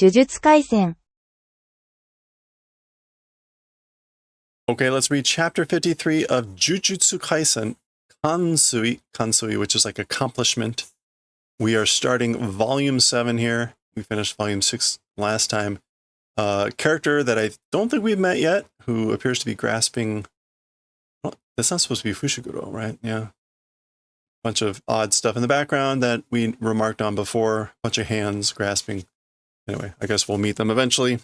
呪術廻戦 Okay, let's read chapter 53 of Jujutsu Kaisen, Kansui, which is like accomplishment. We are starting volume 7 here. We finished volume 6 last time. Character that I don't think we've met yet, who appears to be grasping... Well, that's not supposed to be Fushiguro, right? Yeah. Bunch of odd stuff in the background that we remarked on before. Bunch of hands grasping. Anyway, I guess we'll meet them eventually.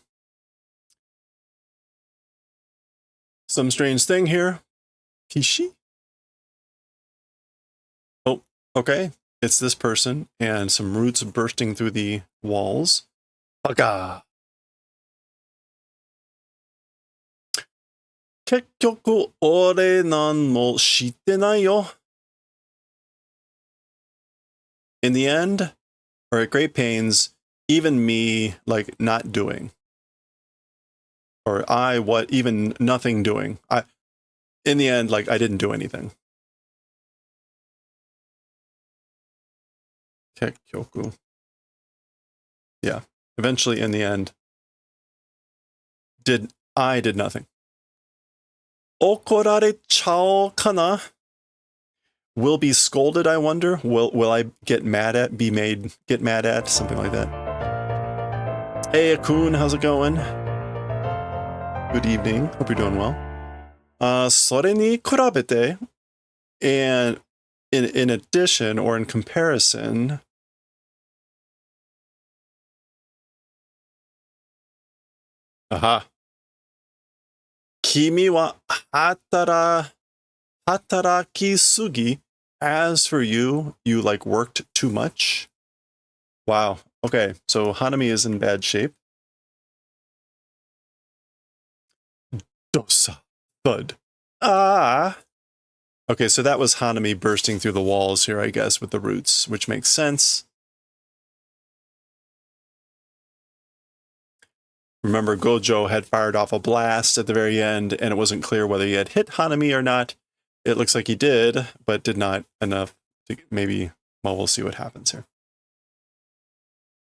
Some strange thing here. Kishi? Oh, okay. It's this person and some roots bursting through the walls. Aga! 結局俺なんも知ってないよ. In the end, or at great pains, even me, like, not doing. Or even nothing doing. In the end, like, I didn't do anything. Kekkyoku. Yeah. Eventually, in the end, I did nothing. Okorarechao kana? Will be scolded, I wonder? Will I get mad at, something like that. Hey, Akun, how's it going? Good evening. Hope you're doing well. それに比べて, and in addition or in comparison, aha. 君は働きすぎ. As for you, you like worked too much. Wow. Okay, so Hanami is in bad shape. Dosa. Thud. Ah. Okay, so that was Hanami bursting through the walls here, I guess, with the roots, which makes sense. Remember, Gojo had fired off a blast at the very end, and it wasn't clear whether he had hit Hanami or not. It looks like he did, but did not enough to maybe... Well, we'll see what happens here.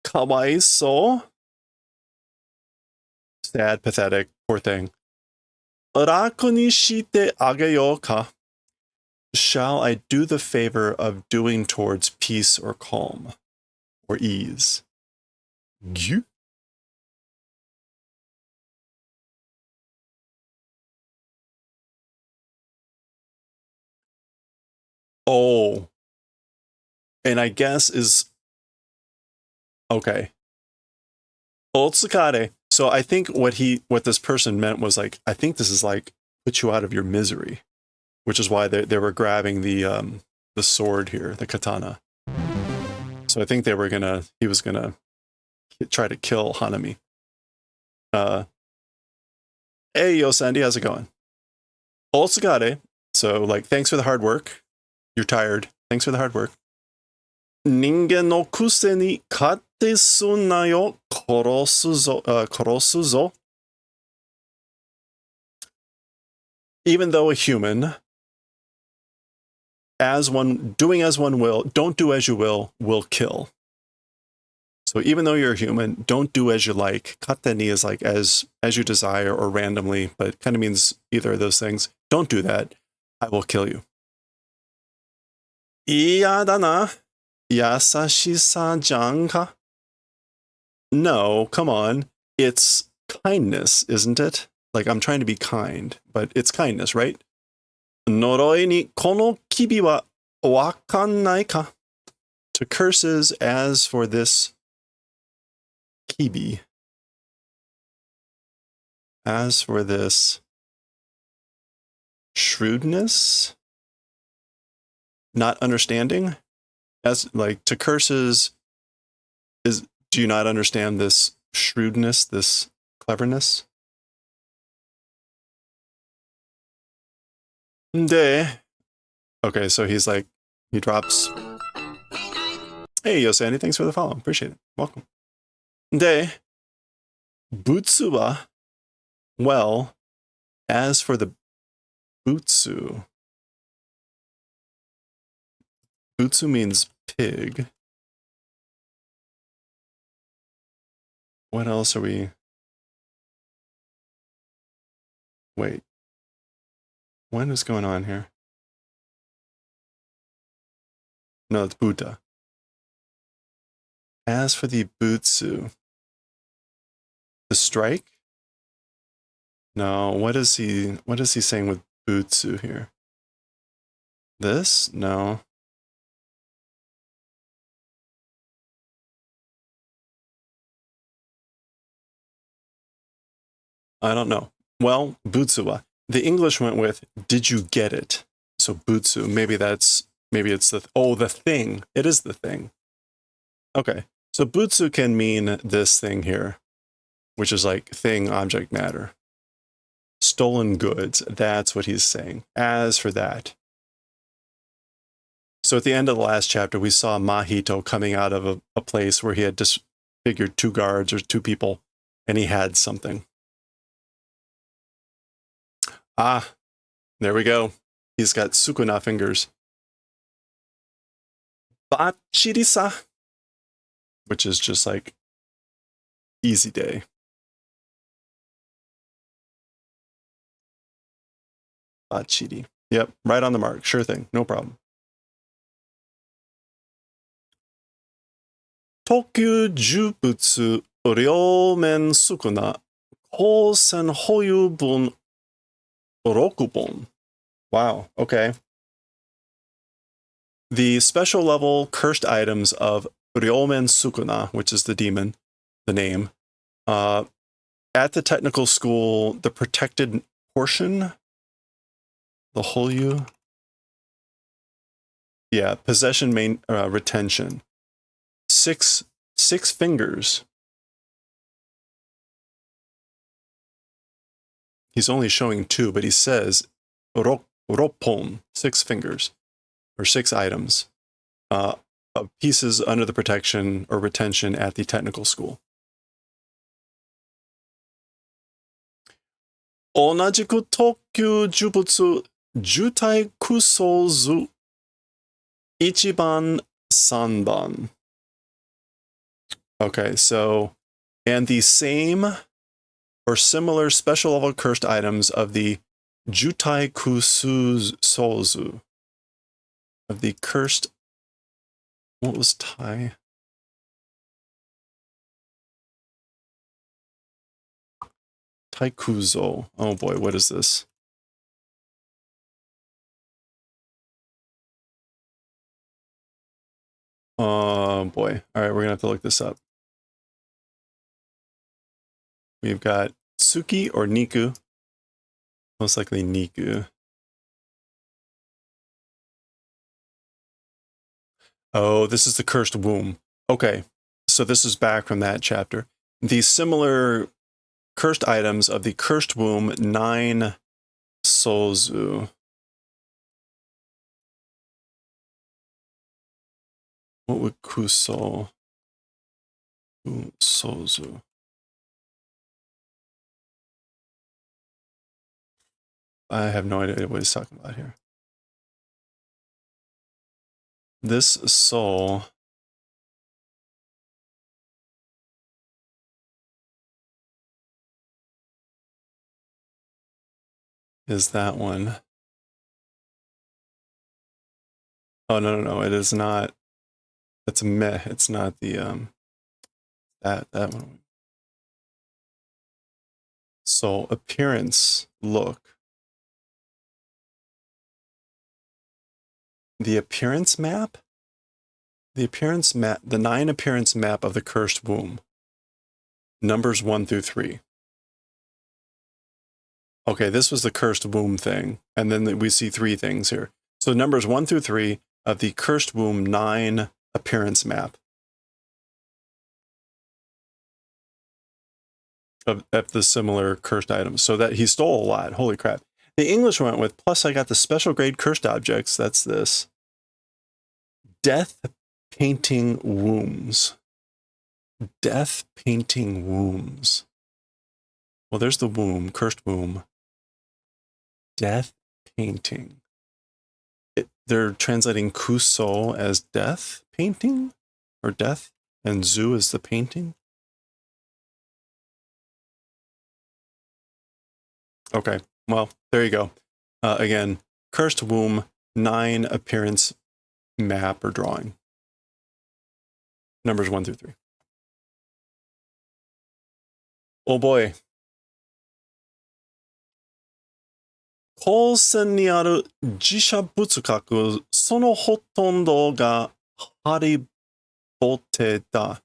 Kawaiso. Sad, pathetic, poor thing. Raku ni shite ageyo ka? Shall I do the favor of doing towards peace or calm? Or ease? Gyu? Oh. And I guess is... Okay. Otsukare. So I think what this person meant was like, I think this is like, put you out of your misery. Which is why they were grabbing the sword here, the katana. So I think he was gonna try to kill Hanami. Hey, Yo Sandy, how's it going? Otsukare. So like, thanks for the hard work. You're tired. Thanks for the hard work. Ningen no kuse ni katesu na yo korosu zo. Even though a human, doing as one will, don't do as you will kill. So even though you're a human, don't do as you like. Kateni is like as you desire or randomly, but it kind of means either of those things. Don't do that. I will kill you. Iyada na yasashisa jan ka? No, come on. It's kindness, isn't it? Like, I'm trying to be kind, but it's kindness, right? Noroi ni kono kibi wa wakannai ka? To curses, as for this kibi. As for this shrewdness? Not understanding? As like to curses do you not understand this shrewdness, this cleverness? De. Okay, so he's like, he drops. Hey, Yosani, thanks for the follow. Appreciate it. Welcome. De. Butsu wa. Well, as for the butsu. Butsu means pig. What else are we? Wait. What is going on here? No, it's Buddha. As for the Butsu, the strike? No, what is he saying with Butsu here? This? No. I don't know. Well, Butsuwa. The English went with, did you get it? So Butsu, maybe it's the thing. It is the thing. Okay. So Butsu can mean this thing here, which is like thing, object, matter. Stolen goods. That's what he's saying. As for that. So at the end of the last chapter, we saw Mahito coming out of a place where he had disfigured 2 guards or 2 people, and he had something. Ah, there we go. He's got Sukuna fingers. Bachirisa, which is just like easy day. Bachiri. Yep, right on the mark. Sure thing. No problem. Tokyu Jubutsu Ryomen Sukuna Kosen Hoyu Bun Rokubon. Wow, okay. The special level cursed items of Ryomen Sukuna, which is the demon, the name, at the technical school, the protected portion, the Hoyu, yeah, possession main retention, 6 fingers. He's only showing 2, but he says ropon, 6 fingers, or 6 items, pieces under the protection or retention at the technical school. 同じく特級呪物受体空想図1番3番. Okay, so, and the same or similar special level cursed items of the Jutai Kusuzozu, of the cursed, what was Tai? Taikuzo. Oh boy, what is this? Oh boy. All right, we're gonna have to look this up. We've got Tsuki or Niku. Most likely Niku. Oh, this is the cursed womb. Okay, so this is back from that chapter. The similar cursed items of the cursed womb 9 Sozu. What would Kuso? Sozu. I have no idea what he's talking about here. This soul is that one. Oh, no. It is not. It's meh. It's not the, that one. So, appearance, look. The appearance map? The appearance map, the 9 appearance map of the cursed womb. Numbers 1 through 3. Okay, this was the cursed womb thing. And then we see 3 things here. So numbers 1 through 3 of the cursed womb 9 appearance map. Of the similar cursed items. So that he stole a lot. Holy crap. The English went with, plus I got the special grade cursed objects. That's this. Death painting wombs. Death painting wombs. Well, there's the womb, cursed womb. Death painting. They're translating kuso as death painting? Or death? And zu is the painting? Okay, well, there you go. Again, Cursed Womb, 9 appearance map or drawing. Numbers 1 through 3. Oh boy. 光線にある自社仏閣、そのほとんどがハリボテだ。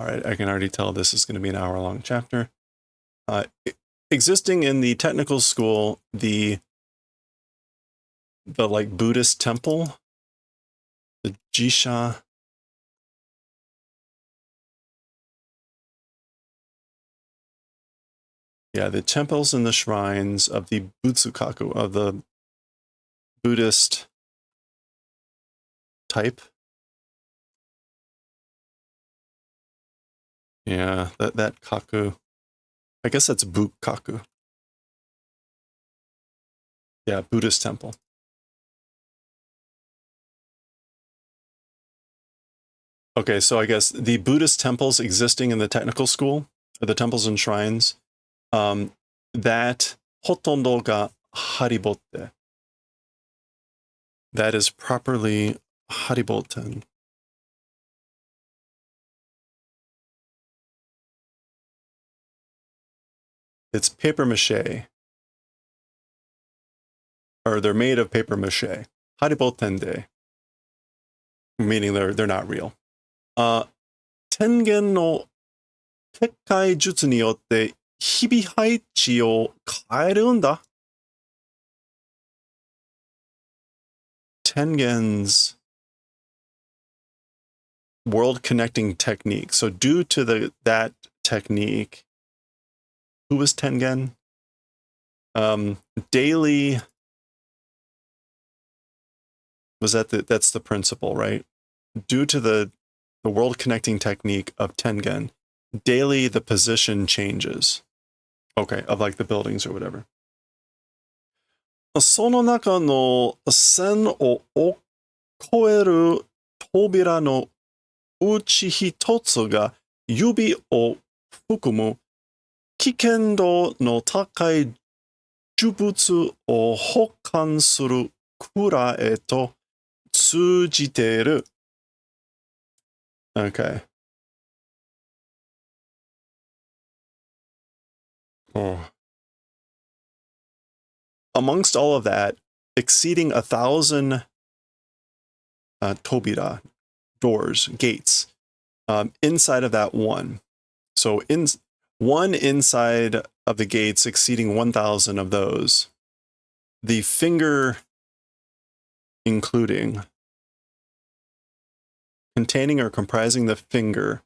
Alright, I can already tell this is going to be an hour-long chapter. Existing in the technical school, the like Buddhist temple, the Jisha. Yeah, the temples and the shrines of the Butsukaku, of the Buddhist type. Yeah, that kaku. I guess that's Bukkaku. Yeah, Buddhist temple. Okay, so I guess the Buddhist temples existing in the technical school, or the temples and shrines, that hotondo ga haribotte. That is properly haribotten. It's paper mache. Or they're made of paper mache. Haribotende. Meaning they're not real. Tengen no tekkai jutsu ni yotte hibi haichi o kaeru n da. Tengen's world connecting technique. So due to that technique, who was Tengen? Daily was that's the principle, right? Due to the world connecting technique of Tengen, daily the position changes. Okay, of like the buildings or whatever. その中の線を越える扉のうち一つが指を含む危険度の高い呪物を保管する蔵へと通じている。Okay. Oh. Amongst all of that, exceeding 1,000 tobira, doors, gates, inside of that one. So one inside of the gates exceeding 1,000 of those. The finger including, containing or comprising the finger.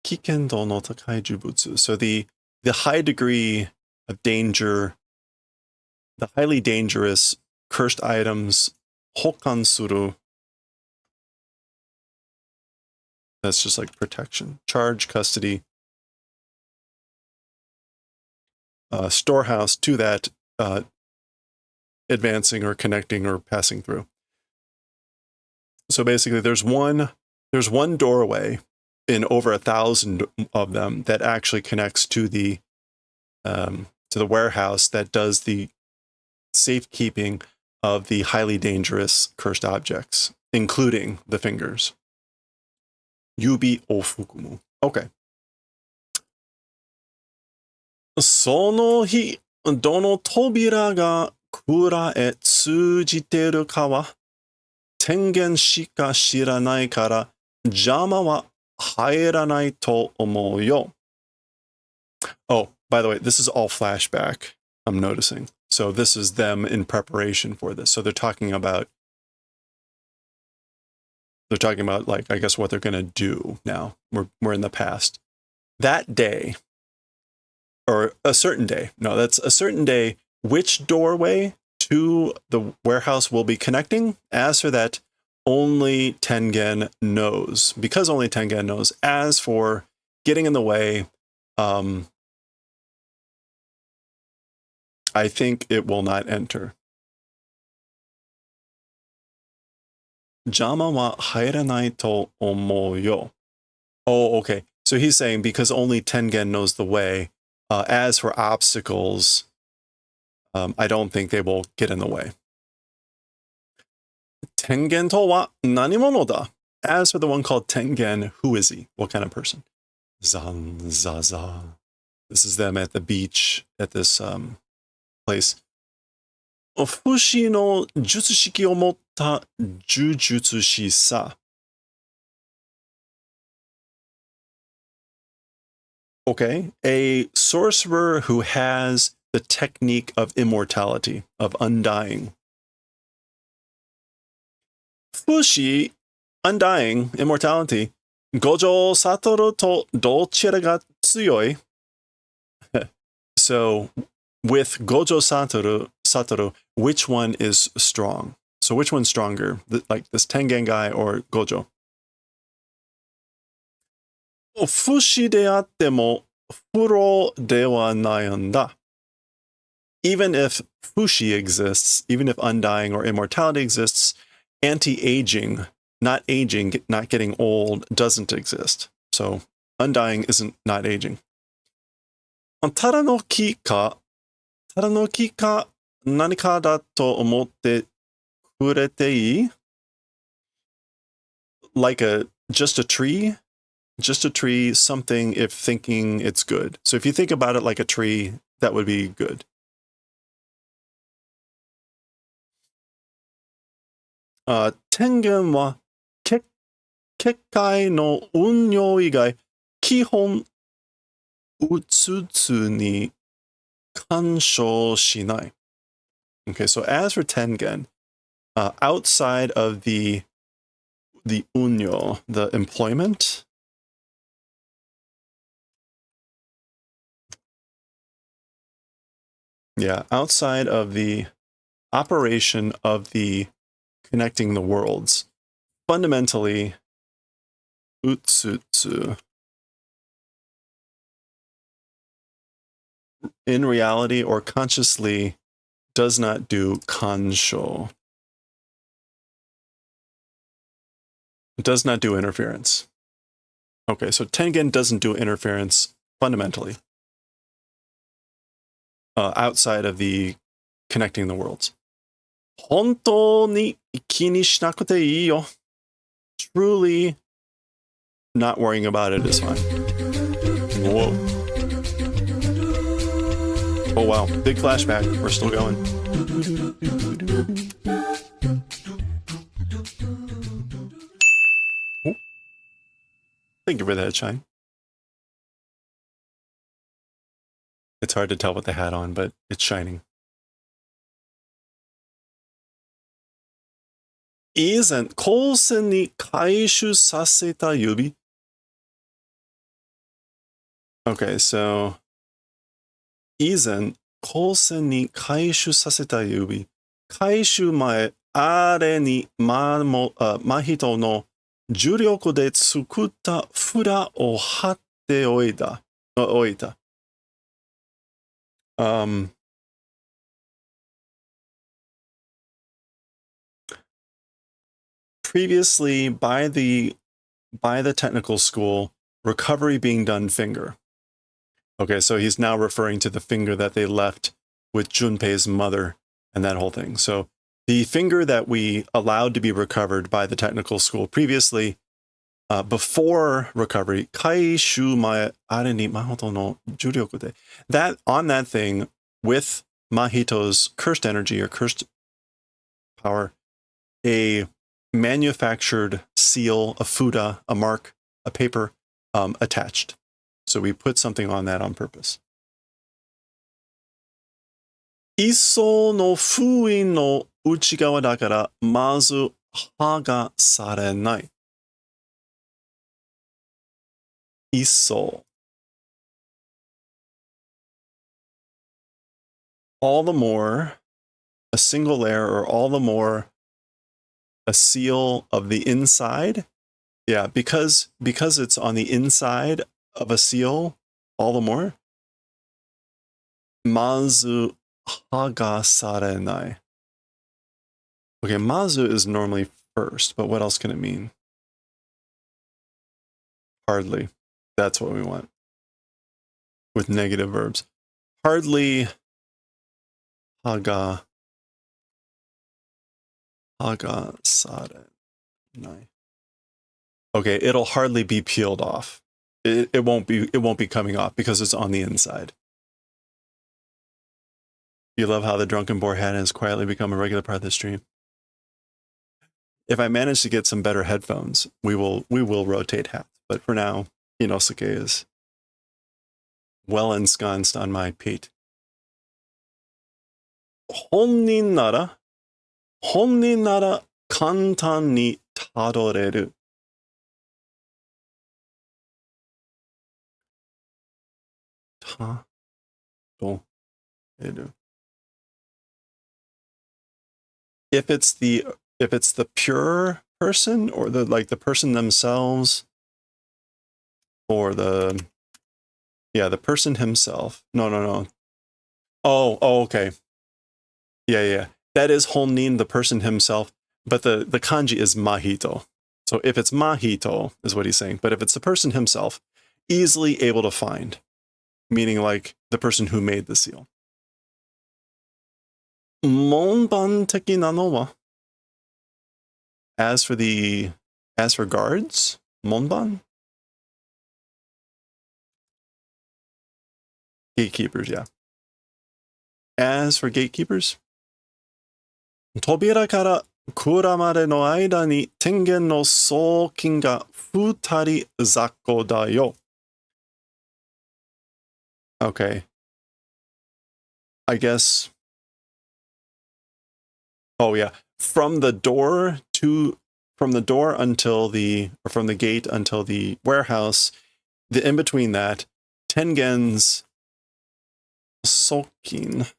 Kikendo no takai jubutsu. So the high degree of danger, the highly dangerous cursed items, hokan suru. That's just like protection. Charge, custody, storehouse to that advancing or connecting or passing through. So basically there's one doorway in over 1,000 of them that actually connects to the warehouse that does the safekeeping of the highly dangerous cursed objects, including the fingers. Yubi o fukumu. Okay. その日、どの扉が蔵へ通じてるかは、天元しか知らないから、邪魔は入らないと思うよ。Oh, by the way, this is all flashback, I'm noticing. So this is them in preparation for this. So they're talking about like, I guess what they're going to do now. We're in the past. That day, or a certain day. No, that's a certain day. Which doorway to the warehouse will be connecting? As for that, only Tengen knows. Because only Tengen knows. As for getting in the way, I think it will not enter. Jama wa hairanai to omou yo. Oh, okay. So he's saying because only Tengen knows the way. As for obstacles, I don't think they will get in the way. Tengen to wa nanimono da? As for the one called Tengen, who is he? What kind of person? Zan Zaza. This is them at the beach at this place. Fushi no jutsushiki o motta jujutsu shisa. Okay, a sorcerer who has the technique of immortality, of undying. Fushi, undying, immortality. Gojo Satoru to dochira ga tsuyoi. So, with Gojo Satoru, which one is strong? So, which one's stronger? Like this Tengen guy or Gojo? Fushi de atte mo furo de wa naiんだ. Even if Fushi exists, even if undying or immortality exists, anti-aging, not aging, not getting old, doesn't exist. So undying isn't not aging. Tara no ki ka nanika da to omotte kurete ii? Like just a tree, something if thinking it's good. So if you think about it like a tree, that would be good. Tengen wa kekkai no unyō igai kihon utsutsu ni kanshō shinai. Okay, so as for Tengen, outside of the unyo, the employment, outside of the operation of the connecting the worlds, fundamentally, utsutsu, in reality or consciously, does not do kansho. It does not do interference. Okay, so Tengen doesn't do interference fundamentally, outside of the connecting the worlds. Hontou ni ki ni shinakute ii yo. Truly, not worrying about it is fine. Whoa. Oh wow, big flashback. We're still going. Oh. Thank you for that, Shine. It's hard to tell what they had on, but it's shining. Izen kosen ni kaishu saseta yubi. Okay, so Izen kosen ni kaishu saseta yubi. Kaishu mae are ni mahito no juryoku de tsukutta fura o hatte oita. Previously, by the technical school, recovery being done finger. Okay, so he's now referring to the finger that they left with Junpei's mother and that whole thing. So the finger that we allowed to be recovered by the technical school previously, before recovery, kaishu mae are ni mahito no juryoku de. That on that thing with Mahito's cursed energy or cursed power, a manufactured seal, a fuda, a mark, a paper attached. So we put something on that on purpose. Isso no fui no uchigawa dakara mazu ha ga sarenai. Isso. All the more a single layer, or all the more a seal of the inside. Yeah, because it's on the inside of a seal, all the more. Mazu haga sarenai. Okay, mazu is normally first, but what else can it mean? Hardly. That's what we want. With negative verbs. Hardly. Haga. Haga sare nai. Okay, it'll hardly be peeled off. It won't be coming off because it's on the inside. You love how the drunken boar hat has quietly become a regular part of the stream. If I manage to get some better headphones, we will rotate hats. But for now, Inosuke is well ensconced on my pate. 本人なら簡単にたどれる。たどれる。If it's the pure person or the person themselves or the person himself. No. Oh, okay. Yeah. That is honnin, the person himself, but the kanji is mahito. So if it's mahito is what he's saying, but if it's the person himself, easily able to find, meaning like the person who made the seal. Monban teki nano wa? As for guards, monban? Gatekeepers, yeah. As for gatekeepers, 扉から蔵までの間に天元の送金が2人雑魚だよ。Okay. I guess. Oh yeah. From the gate until the warehouse, the in between that, Tengen's Sokin.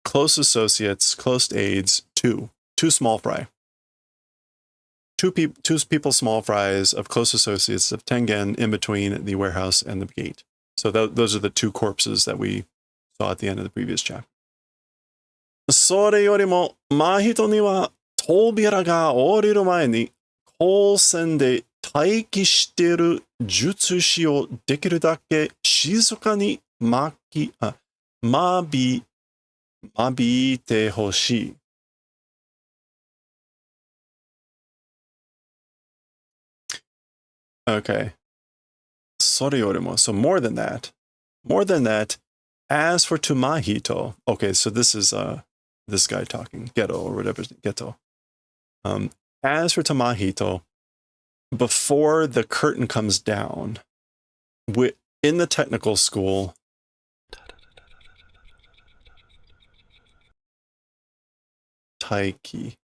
Close associates, close aides, two small fry. Two people small fries of close associates of Tengen in between the warehouse and the gate. So those are the two corpses that we saw at the end of the previous chapter. それよりも真人には扉が降りる前に光線で待機している術師をできるだけ静かに間引いてほしい。Okay. それよりも, so more than that, as for to Mahito, okay, so this is this guy talking, Geto or whatever, Geto. As for Tamahito, before the curtain comes down, in the technical school, Taiki,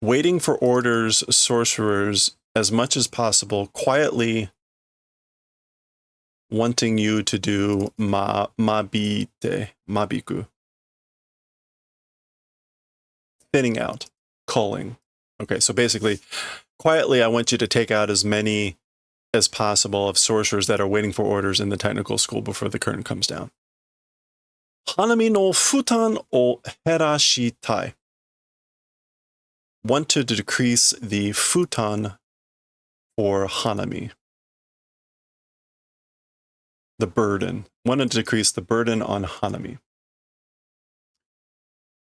waiting for orders, sorcerers, as much as possible, quietly wanting you to do mabiku. Thinning out, culling. Okay, so basically, quietly, I want you to take out as many as possible of sorcerers that are waiting for orders in the technical school before the curtain comes down. Hanami no futan o herashitai. Want to decrease the futan for Hanami. The burden. Want to decrease the burden on Hanami.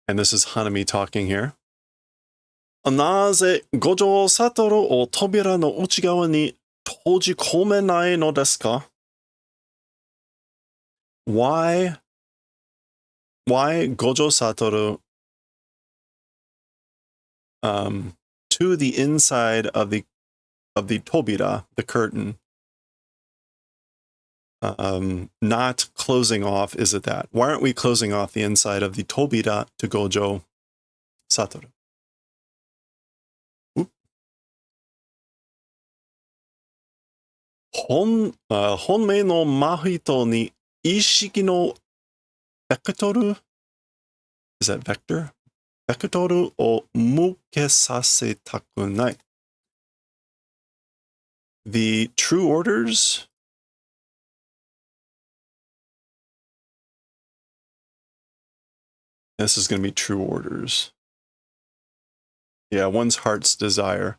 And this is Hanami talking here. なぜ五条悟を扉の内側に閉じ込めないのですか? Why Gojo Satoru to the inside of the tobira, the curtain, not closing off, is it that? Why aren't we closing off the inside of the tobira to Gojo Satoru? Honmei no mahito ni ishiki no vectoru? Is that vector? Vectoru o mukesasetaku nai. The true orders. This is going to be true orders. Yeah, one's heart's desire.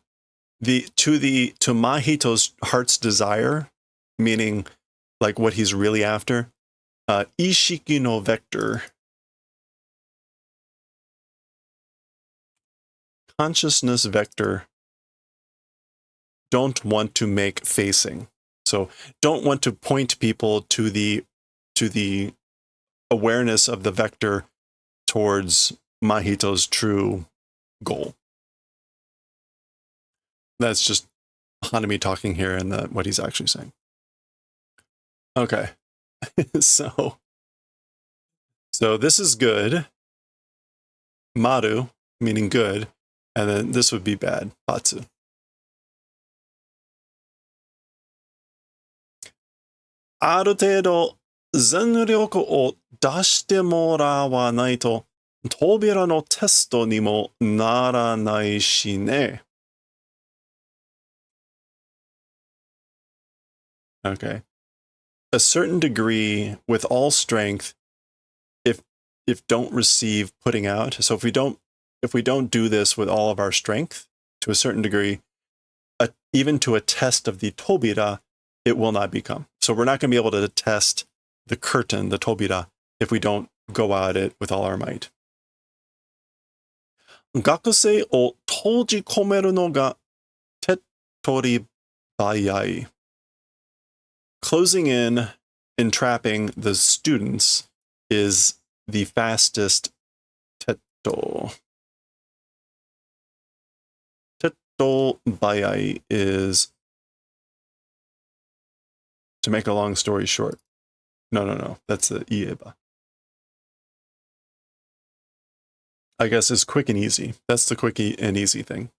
To Mahito's heart's desire, meaning like what he's really after, ishiki no vector, consciousness vector, don't want to make facing. So don't want to point people to the awareness of the vector towards Mahito's true goal. That's just Hanami talking here and what he's actually saying. Okay. so this is good. Maru, meaning good. And then this would be bad. Batsu. ある程度全力を出してもらわないと扉のテストにもならないしね。Okay. A certain degree with all strength, if don't receive putting out. So if we don't do this with all of our strength to a certain degree, even to a test of the tobira, it will not become. So we're not going to be able to test the curtain, the tobira, if we don't go at it with all our might. 学生を閉じ込めるのが手っ取り早い. Closing in, entrapping the students is the fastest tetto. Tetto bayai is, to make a long story short. No. That's the ieba. I guess it's quick and easy. That's the quick and easy thing.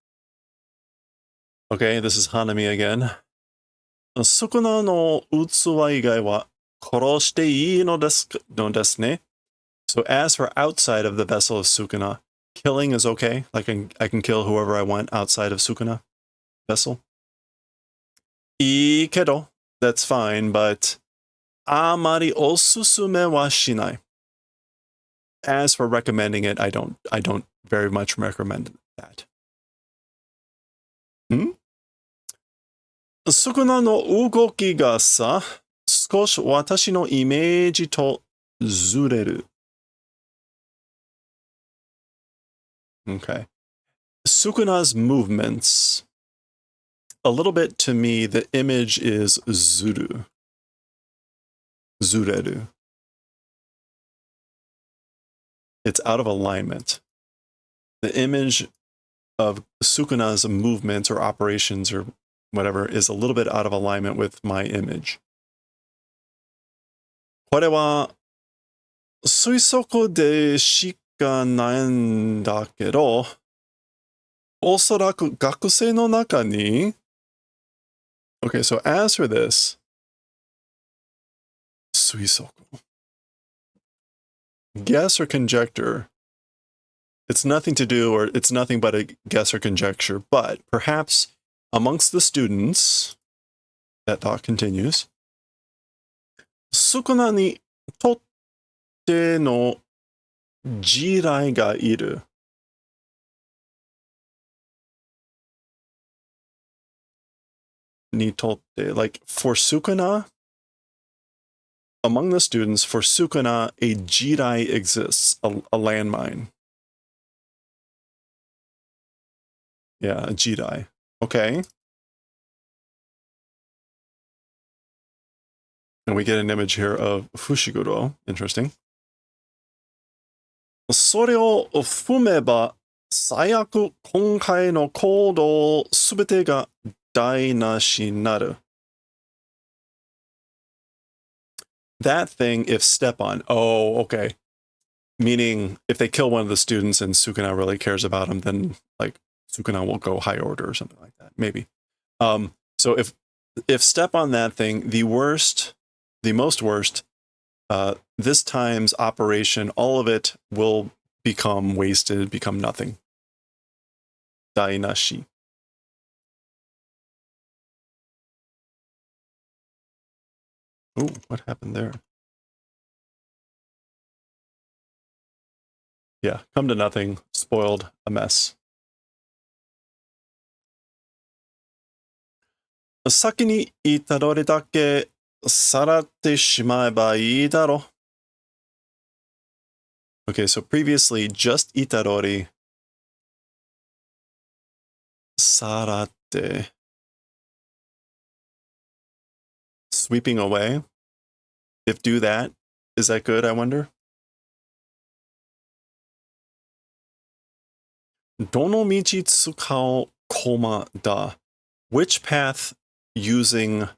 Okay, this is Hanami again. そこなの器以外は殺していいのですね. So as for outside of the vessel of Sukuna, killing is okay. Like I can kill whoever I want outside of Sukuna vessel. いいけど, that's fine, but あまりおすすめはしない. As for recommending it, I don't very much recommend that. スクナの動きがさ、少し私のイメージとずれる. Okay. Sukuna's movements, a little bit to me, the image is zuru. Zureru. It's out of alignment. The image of Sukuna's movements or operations or whatever is a little bit out of alignment with my image. これは推測でしかないんだけど、おそらく学生の中に Okay, so as for this, 推測 guess or conjecture, it's nothing to do or it's nothing but a guess or conjecture, but perhaps amongst the students, that thought continues, 少なにとっての地雷がいる. Ni totte, like for Sukuna, among the students, for Sukuna, a jirai exists, a landmine. Yeah, a jirai. Okay. And we get an image here of Fushiguro. Interesting. それを踏めば、最悪今回の行動すべてが台無しになる. That thing, if step on. Oh, okay. Meaning, if they kill one of the students and Sukuna really cares about him, then like Sukuna will go high order or something like that. Maybe. So if step on that thing, the most worst, this time's operation, all of it will become wasted, become nothing. Dainashi. Ooh, what happened there? Yeah, come to nothing, spoiled, a mess. 先に言ったどれだけさらってしまえばいいだろう。Okay, so previously, just itadori, sarate, sweeping away. If do that, is that good, I wonder? Dono michi tsukao koma da. Which path using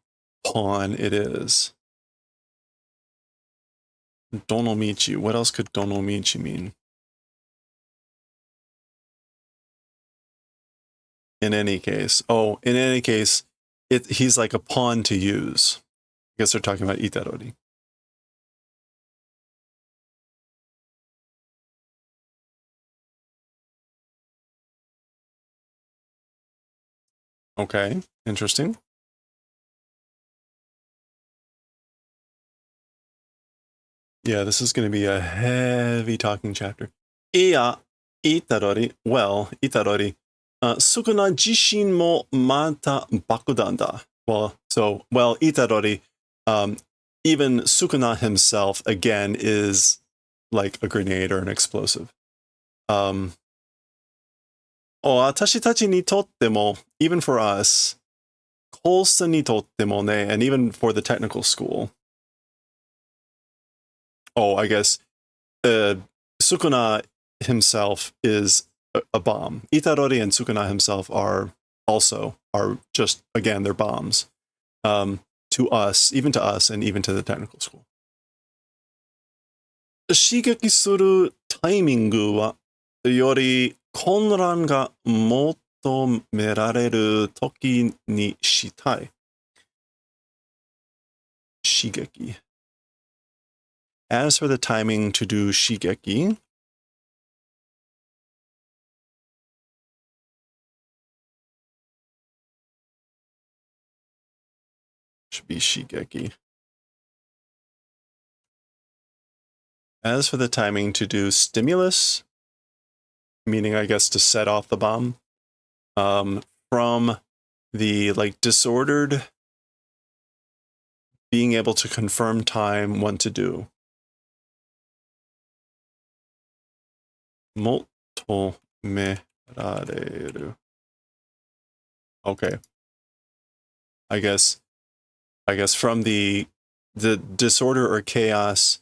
pawn it is? Donomichi. What else could Donomichi mean? In any case. Oh, in any case, he's like a pawn to use. I guess they're talking about Itadori. Okay, interesting. Yeah, this is going to be a heavy talking chapter. Iya, Itadori. Well, Itadori. Sukuna jishin mo mata bakudan da. Well, Itadori, even Sukuna himself, again, is like a grenade or an explosive. Atashi tachi ni totte mo, even for us, kosa ni totte mo ne, and even for the technical school. Oh, I guess Sukuna himself is a bomb. Itadori and Sukuna himself are just, again, they're bombs. To us, and even to the technical school. 刺激するタイミングはより混乱が求められる時にしたい。刺激. As for the timing to do shigeki, should be shigeki. As for the timing to do stimulus, meaning I guess to set off the bomb, from the like disordered being able to confirm time when to do. Motomerareru. Okay. I guess from the disorder or chaos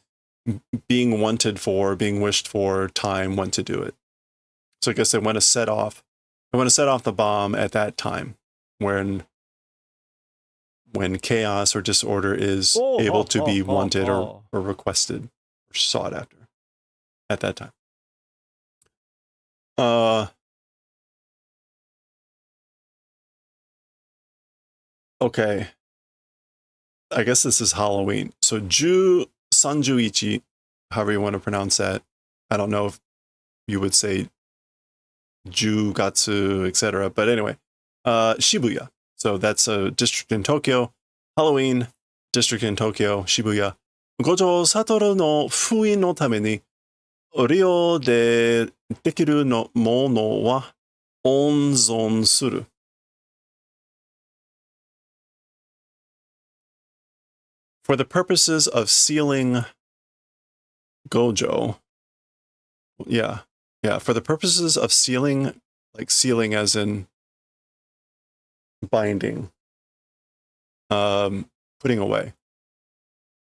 being wanted for, being wished for time when to do it. So I guess they want to set off the bomb at that time when chaos or disorder is able to be wanted or requested or sought after at that time. Okay. I guess this is Halloween. So Sanjuichi, however you want to pronounce that. I don't know if you would say Jugatsu, etc. But anyway, Shibuya. So that's a district in Tokyo. Halloween, district in Tokyo, Shibuya. Gojo Satoru no fui no tame ni, ryo de dekiru no mono wa onzon suru. For the purposes of sealing Gojo. Yeah. For the purposes of sealing, like sealing as in binding, putting away.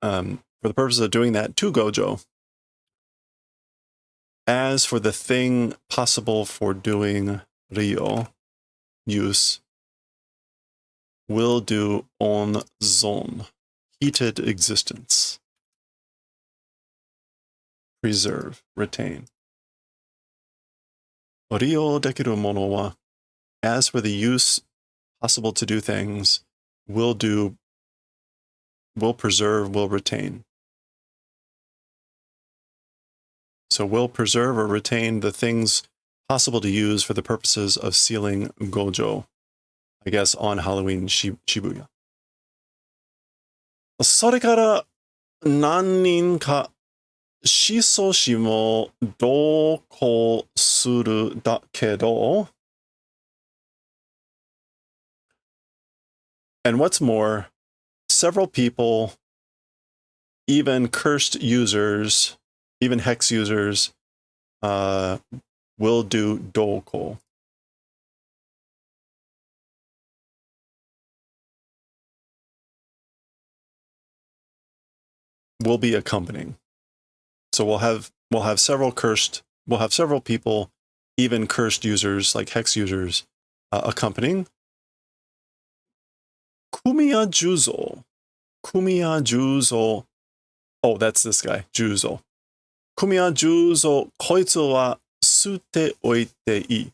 For the purpose of doing that to Gojo. As for the thing possible for doing Ryo, use, will do on zon, heated existence. Preserve, retain. Ryo dekiru mono wa, as for the use possible to do things, will preserve, will retain. So will preserve or retain the things possible to use for the purposes of sealing Gojo, I guess, on Halloween Shibuya. それから何人かしそしも同行するだけど、And what's more, several people, even cursed users, even hex users, will do doko. Will be accompanying. So we'll have several people, even cursed users like hex users, accompanying. Kumiya Juzo. Oh, that's this guy, Juzo. Kumiya Juzo koitsu wa sute oite ii.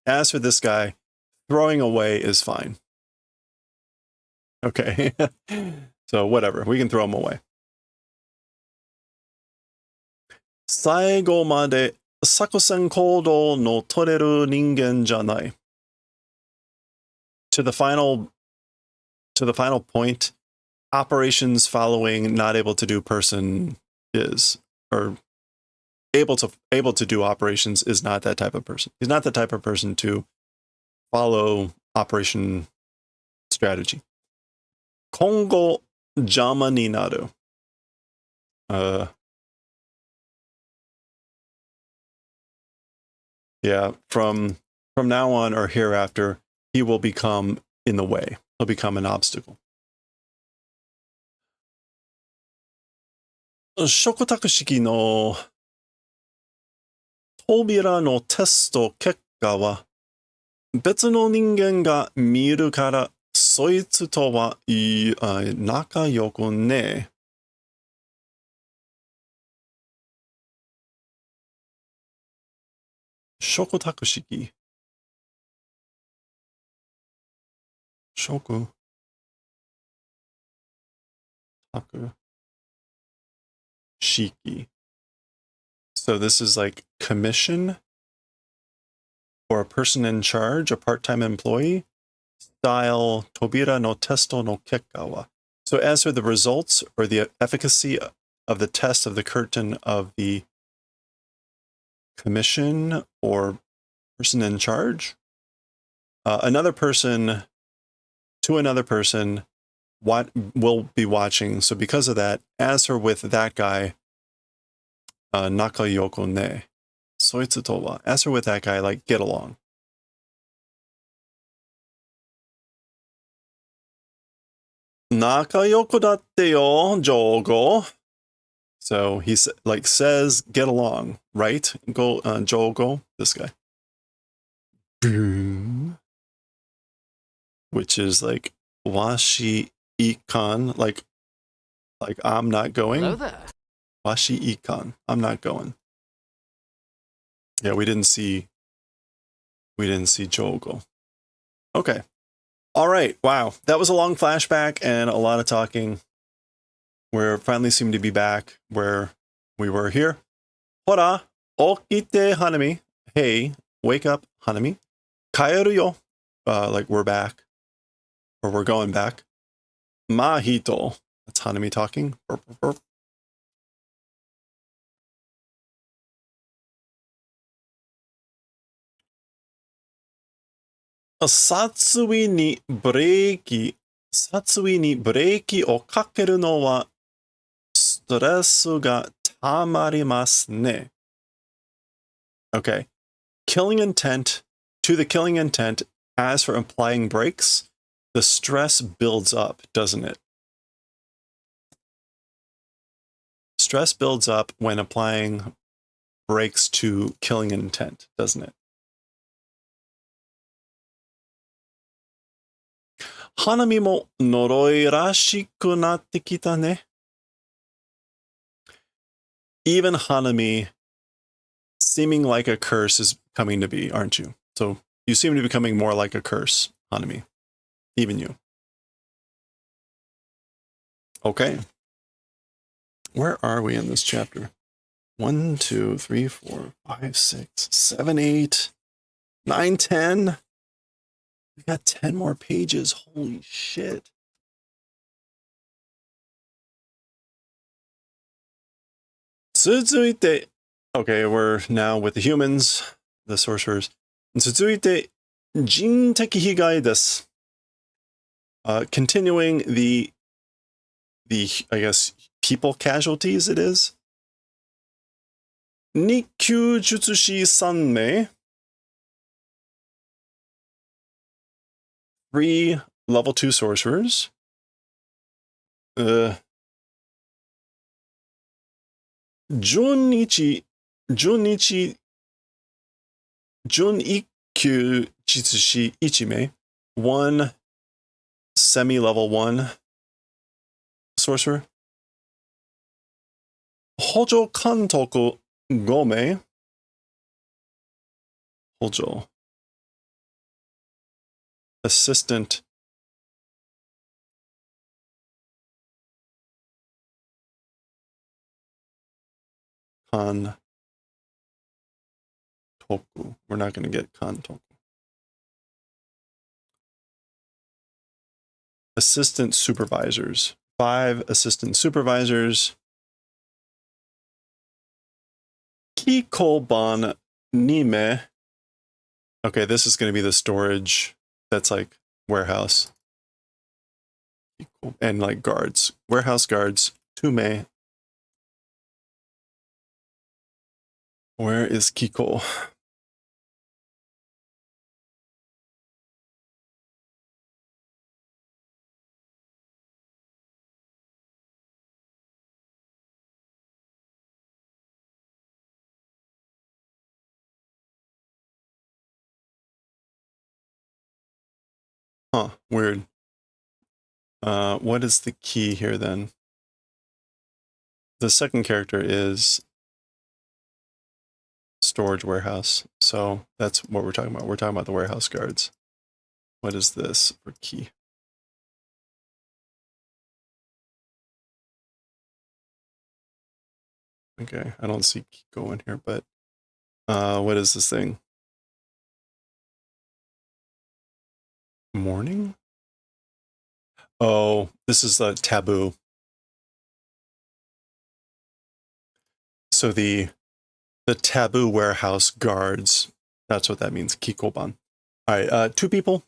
As for this guy, throwing away is fine. Okay. So whatever, we can throw him away. 最後まで作戦行動の取れる人間じゃない。To the final point, operations following not able to do person is, or able to do operations is not that type of person. He's not the type of person to follow operation strategy. 今後邪魔になる。Yeah, from now on or hereafter, he will become in the way. He'll become an obstacle. 食卓式の扉のテスト結果は別の人間が見るからそいつとは仲良くね。食卓式。食卓式. So this is like commission or a person in charge, a part-time employee, style Tobira no testo no kekka wa. So as for the results or the efficacy of the test of the curtain of the commission or person in charge, another person what will be watching. So because of that, as for with that guy, nakayoko ne. Soitsu to wa. As for with that guy, like get along. Nakayoko datte yo, jogo. So he says get along, right? Go jogo, this guy. Which is like washi ikan, like I'm not going. Hello there. Washi ikan, I'm not going. Yeah, we didn't see jogo. Okay. All right. Wow. That was a long flashback and a lot of talking. We're finally seem to be back where we were here. Hora, okite Hanami. Hey, wake up, Hanami. Kaeru yo. Like we're back. Or we're going back. Mahito. That's Hanami talking. Burp, burp, burp. Satsui ni breki o kakeru no wa stressu ga tamarimasu ne. Okay. To the killing intent, as for applying brakes, the stress builds up, doesn't it? Stress builds up when applying brakes to killing intent, doesn't it? Hanami mo noroi rashiku natte kita ne. Even Hanami, seeming like a curse, is coming to be, aren't you? So you seem to be becoming more like a curse, Hanami. Even you. Okay. Where are we in this chapter? 1, 2, 3, 4, 5, 6, 7, 8, 9, 10. We got 10 more pages. Holy shit. Tsuzuite. Okay, we're now with the humans, the sorcerers. Tsuzuite, jin teki higai desu. Continuing the I guess people casualties it is. Nikkyu Jutsushi Sanmei. 3 level 2 sorcerers. Junichi Junichi Junikyu Jitsushi Ichime. 1 semi-level 1 sorcerer. Hojo Kantoku Gome. Hojo. Assistant. Kantoku. We're not going to get Kantoku. Assistant supervisors. 5 assistant supervisors. Kikoban Nime. Okay, this is going to be the storage that's like warehouse. And like guards. Warehouse guards. Tume. Where is Kiko? Huh, weird. What is the key here then? The second character is storage warehouse. So that's what we're talking about. We're talking about the warehouse guards. What is this for key? Okay, I don't see Kiko in here, but what is this thing? Morning? Oh, this is a taboo. So the taboo warehouse guards, that's what that means, Kikoban. All right, 2 people.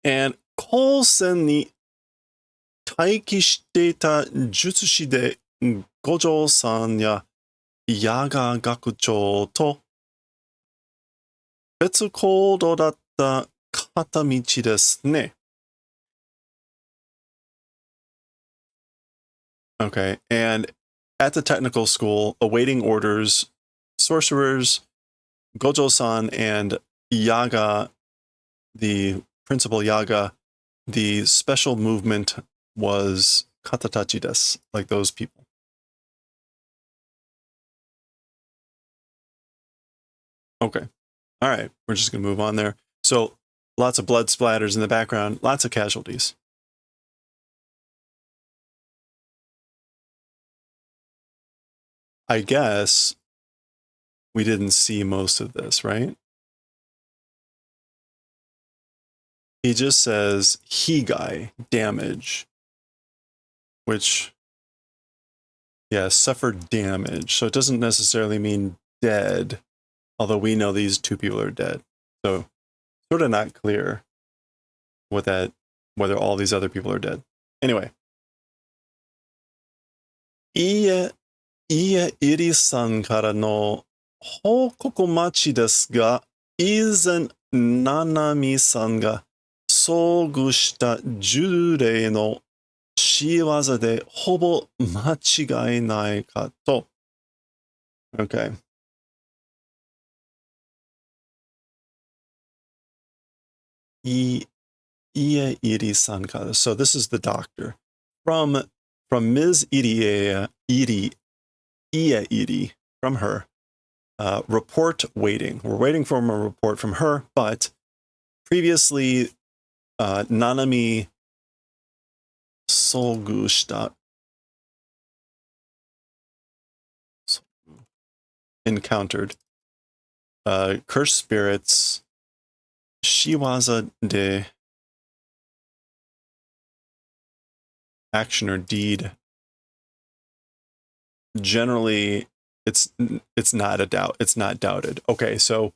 And Kolsen ni taiki shiteita jutsushi de Gojo-san ya Yaga Gakuchou to betsu koudou datta katamichi desu ne. Okay, and at the technical school, awaiting orders, sorcerers, Gojo-san and Yaga, the principal Yaga, the special movement was katatachi desu, like those people. Okay. All right. We're just going to move on there. So lots of blood splatters in the background, lots of casualties. I guess we didn't see most of this, right? He just says higai, damage, which, yeah, suffered damage. So it doesn't necessarily mean dead, although we know these 2 people are dead. So sort of not clear what that, whether all these other people are dead. Anyway. Ie Iri さんからの報告待ちですが、以前、ナナミさんが遭遇した呪霊の仕業でほぼ間違いないかと。Okay. Iri-sanから. So this is the doctor. From Ms. Iri, from her. Report waiting. We're waiting for a report from her, but previously, Nanami Sogu shita. Encountered cursed spirits, shiwaza de action or deed. Generally, it's not a doubt. It's not doubted. Okay, so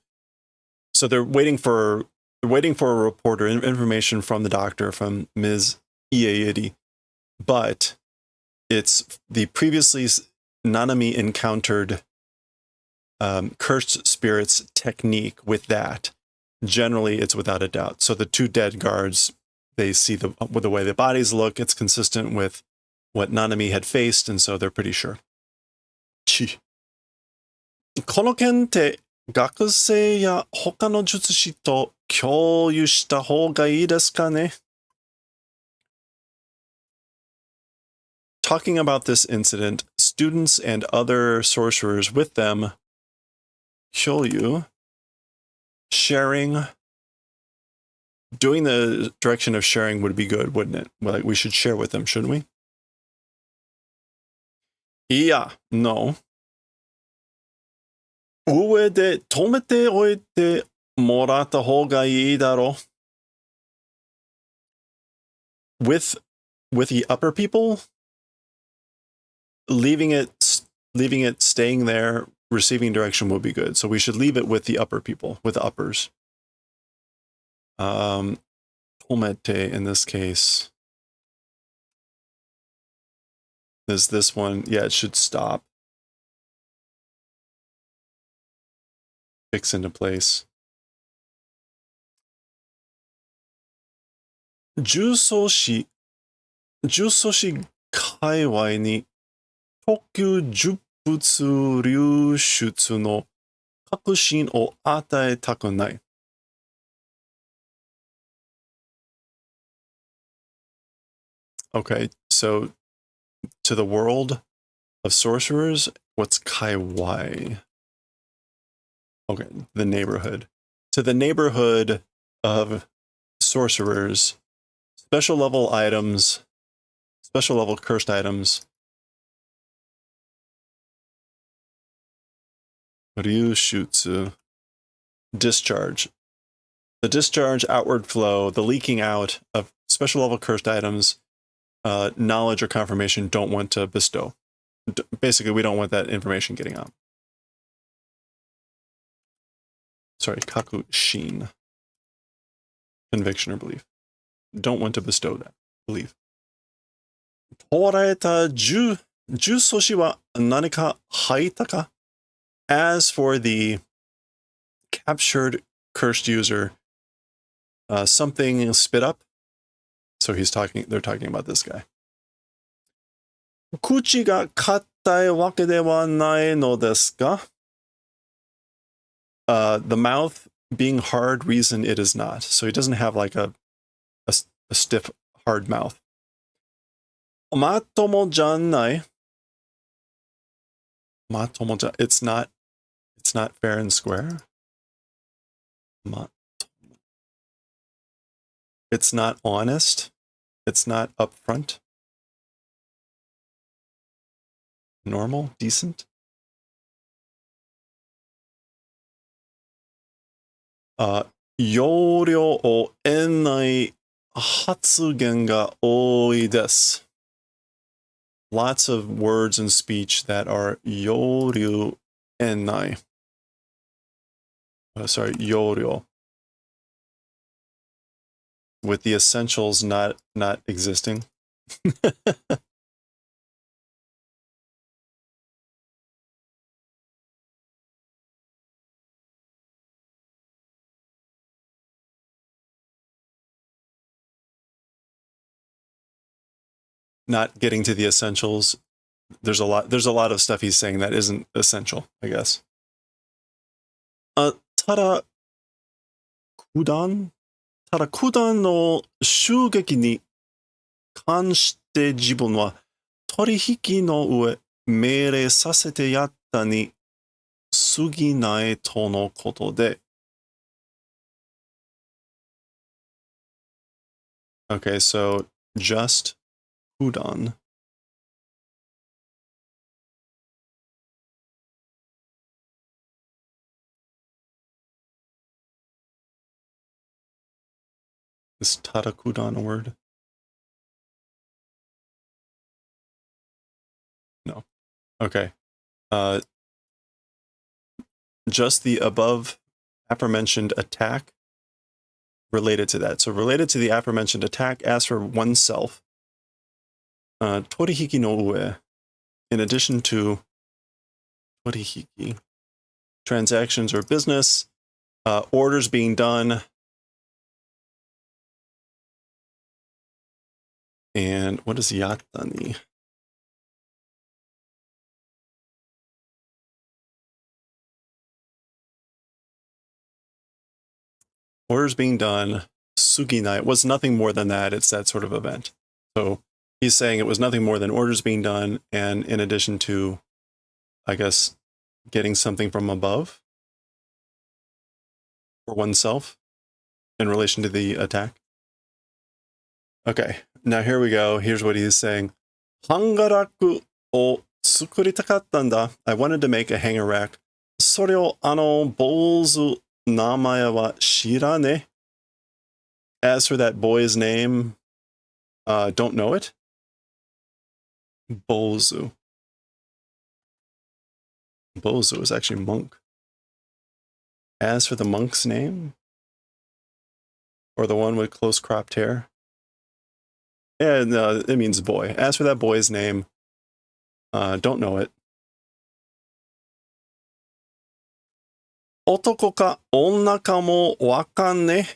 they're waiting for waiting for a report or information from the doctor, from Ms. Ieiri, but it's the previously Nanami encountered cursed spirits technique with that. Generally, it's without a doubt. So the two dead guards, they see the way the bodies look. It's consistent with what Nanami had faced, and so they're pretty sure. この件って学生や他の術師と共有した方がいいですかね? Talking about this incident, students and other sorcerers with them, 共有, sharing, doing the direction of sharing would be good, wouldn't it? Like we should share with them, shouldn't we? Yeah, no. 上で止めておいてもらった方がいいだろう。With the upper people, leaving it staying there, receiving direction would be good. So we should leave it with the upper people, with the uppers. 止めて in this case is this one. Yeah, it should stop. Fix into place. 重曹市界隈に特級呪物流出の確信を与えたくない。Okay, so to the world of sorcerers, what's Kaiwai? Okay, the neighborhood. To the neighborhood of sorcerers, special level items, special level cursed items. Ryushutsu. Discharge. The discharge, outward flow, the leaking out of special level cursed items, knowledge or confirmation don't want to bestow. Basically, we don't want that information getting out. Sorry, kakushin. Conviction or belief. Don't want to bestow that belief. 捕らえた重阻止は何か吐いたか? As for the captured cursed user, something spit up. So they're talking about this guy. 口が硬いわけではないのですか? The mouth being hard, reason it is not. So he doesn't have like a stiff, hard mouth. まともじゃない. まともじゃ, it's not fair and square. It's not honest. It's not upfront. Normal, decent. 要領を得ない発言が多いです. Lots of words in speech that are 要領得ない. Sorry, 要領. With the essentials not existing. Not getting to the essentials. There's a lot of stuff he's saying that isn't essential, I guess. ただ九段の襲撃に関して自分は取引の上命令させてやったに過ぎないとのことで。Okay, so just Udon. Is Tadakudan a word? No. Okay. Just the above aforementioned attack related to that. So related to the aforementioned attack, as for oneself, torihiki no ue, in addition to torihiki, transactions or business, orders being done, and what is yatani? Orders being done, suginai was nothing more than that. It's that sort of event. So he's saying it was nothing more than orders being done, and in addition to, I guess, getting something from above for oneself in relation to the attack. Okay, now here we go. Here's what he's saying. Hangaraku o tsukuritakatta. I wanted to make a hanger rack. Sore o bouzu namae wa shirane. As for that boy's name, don't know it. Bozu. Bozu is actually monk. As for the monk's name, or the one with close cropped hair, yeah, no, it means boy. As for that boy's name, don't know it. Otoko ka onna ka mo wakanne.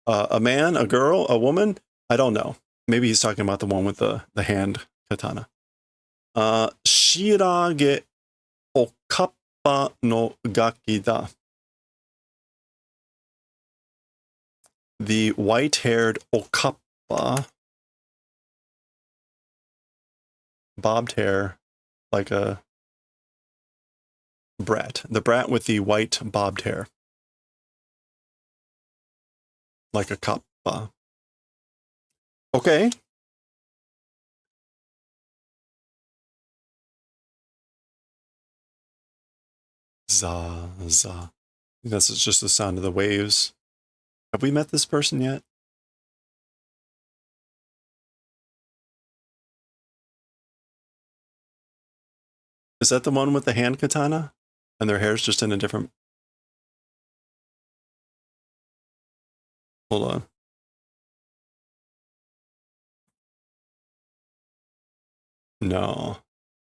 A man, a girl, a woman? I don't know. Maybe he's talking about the one with the hand katana. Shirage okappa no gaki da. The white-haired okappa, bobbed hair, like a brat. The brat with the white bobbed hair. Like a kappa. Okay. Za, za. This is just the sound of the waves. Have we met this person yet? Is that the one with the hand katana? And their hair's just in a different... Hold on. No.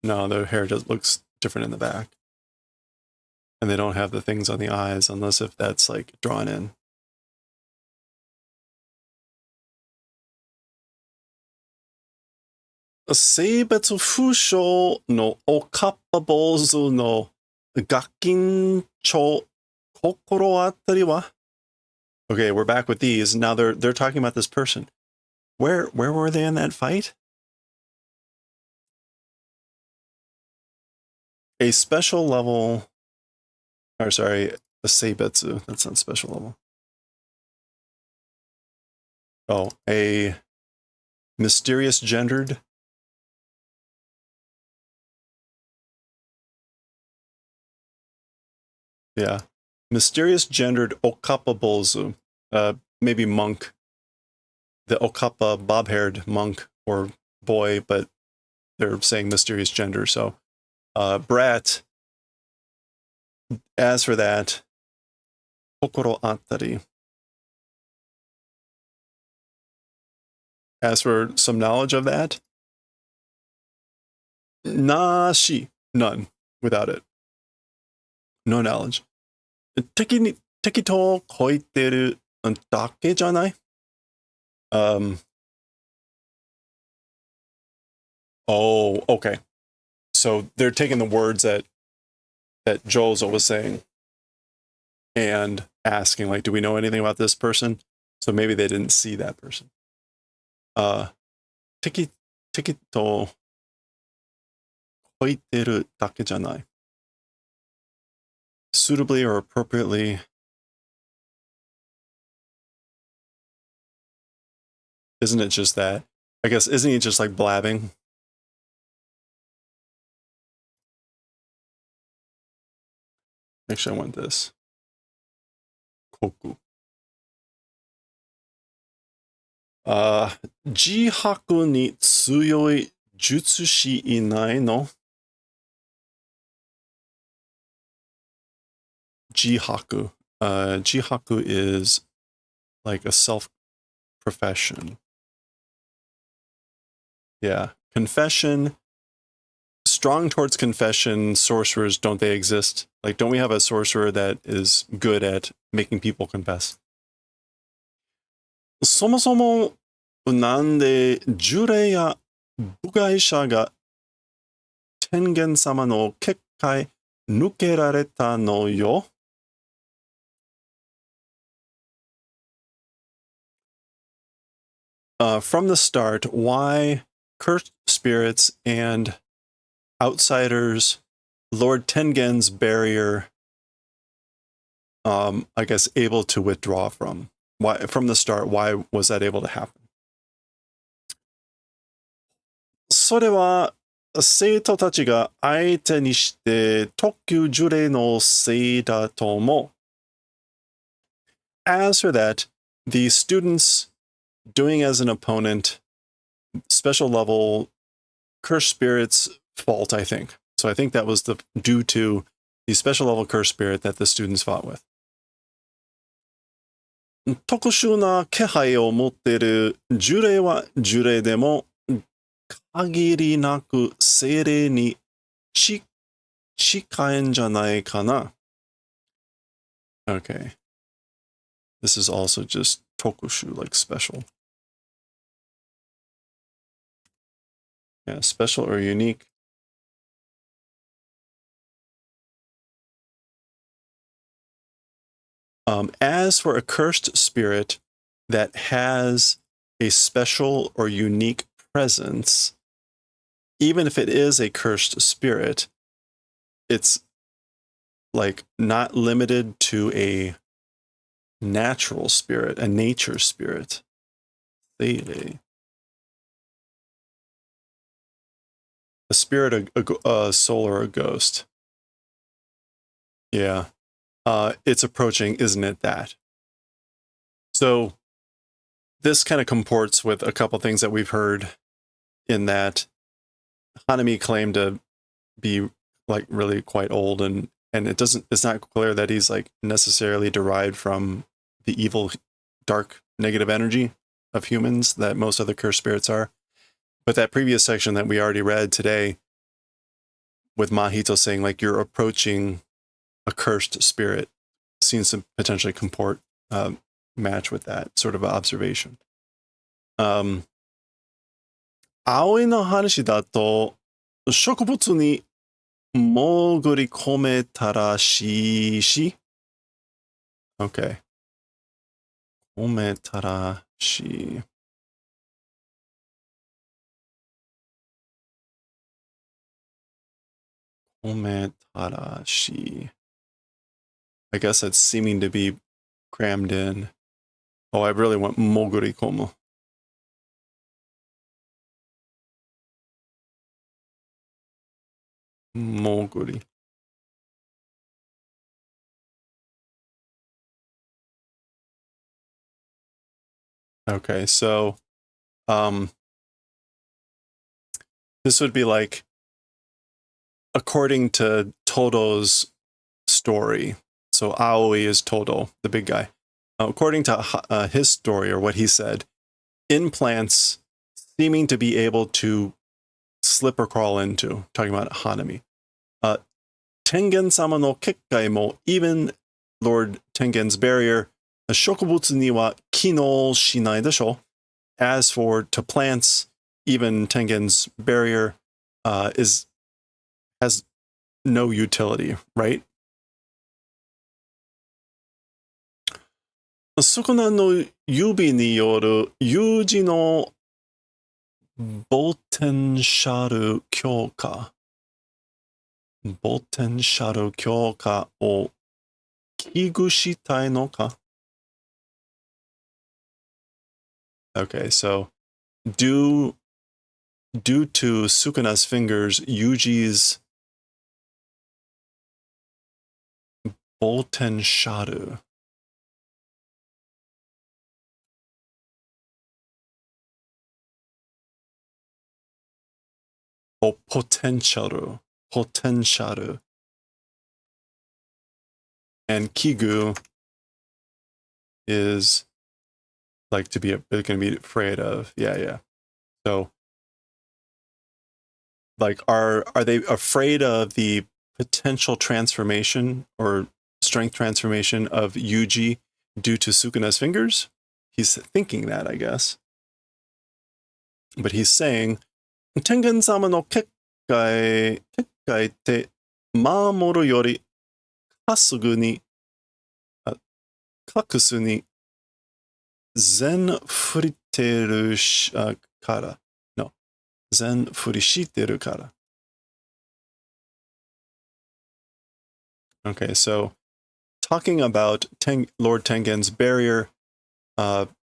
No, their hair just looks different in the back. And they don't have the things on the eyes, unless if that's like drawn in. Seibetsu Fusho no okappa bozu no gakincho kokoro atari wa. Okay, we're back with these. Now they're talking about this person. Where were they in that fight? A special level, or sorry, a seibetsu. That's not special level. Oh, a mysterious gendered. Yeah, mysterious gendered okappa bozu. Maybe monk. The okappa bob-haired monk or boy, but they're saying mysterious gender. So, brat. As for that, kokoro atari. As for some knowledge of that, nashi, none, without it. No knowledge. Tekito koiteru dake janai? Oh, okay. So they're taking the words that Jozo was saying and asking, like, do we know anything about this person? So maybe they didn't see that person. Tekito koiteru dake janai. Suitably or appropriately. Isn't it just that? I guess, isn't he just like blabbing? Actually, I want this. Koku. Jihaku ni tsuyoi jutsushi inai no? Jihaku. Jihaku is like a self-profession. Yeah. Confession, strong towards confession. Sorcerers, don't they exist? Like, don't we have a sorcerer that is good at making people confess? そもそも、なんで呪霊や部外者が天元様の結界抜けられたのよ? From the start, why cursed spirits and outsiders, Lord Tengen's barrier, I guess, able to withdraw from? Why, from the start, why was that able to happen? それは生徒たちが相手にして特級呪霊のせいだと思う。As for that, the students doing as an opponent, special level cursed spirits fault, I think. So I think that was due to the special level cursed spirit that the students fought with. 特殊な気配を持っている呪霊は呪霊でも限りなく精霊に近いんじゃないかな。Okay. This is also just tokushu, like special. Yeah, special or unique. As for a cursed spirit that has a special or unique presence, even if it is a cursed spirit, it's like not limited to a natural spirit, a nature spirit. A spirit, a soul, or a ghost. Yeah. It's approaching, isn't it, that? So this kind of comports with a couple things that we've heard in that Hanami claimed to be like really quite old, and it's not clear that he's like necessarily derived from the evil, dark, negative energy of humans that most other cursed spirits are. But that previous section that we already read today with Mahito saying like you're approaching a cursed spirit seems to potentially comport match with that sort of observation. 葵の話だと植物に潜り込めたらしいし Okay. 込めたらしい 込めたらしい I guess that's seeming to be crammed in. Oh, I really want 潜り込む 潜り Okay, so this would be like according to Todo's story. So Aoi is Todo, the big guy. According to his story, or what he said, implants seeming to be able to slip or crawl into, talking about Hanami. Tengen-sama no kekkai mo, even Lord Tengen's barrier, 植物には機能しないでしょ. As for to plants, even Tengen's barrier has no utility, right? 少なの指による有事のポテンシャル強化。ポテンシャル強化を危惧したいのか? Okay, so due to Sukuna's fingers, Yuji's potential. Oh, potential. And Kigu is like to be going to be afraid of. Yeah. So like are they afraid of the potential transformation or strength transformation of Yuji due to Sukuna's fingers? He's thinking that, I guess. But he's saying, Tengen-sama no kekkai te mamoru yori kasugu ni kakusu ni zen furiteru kara. No, zen furishiteru kara. Okay, so talking about Lord Tengen's barrier,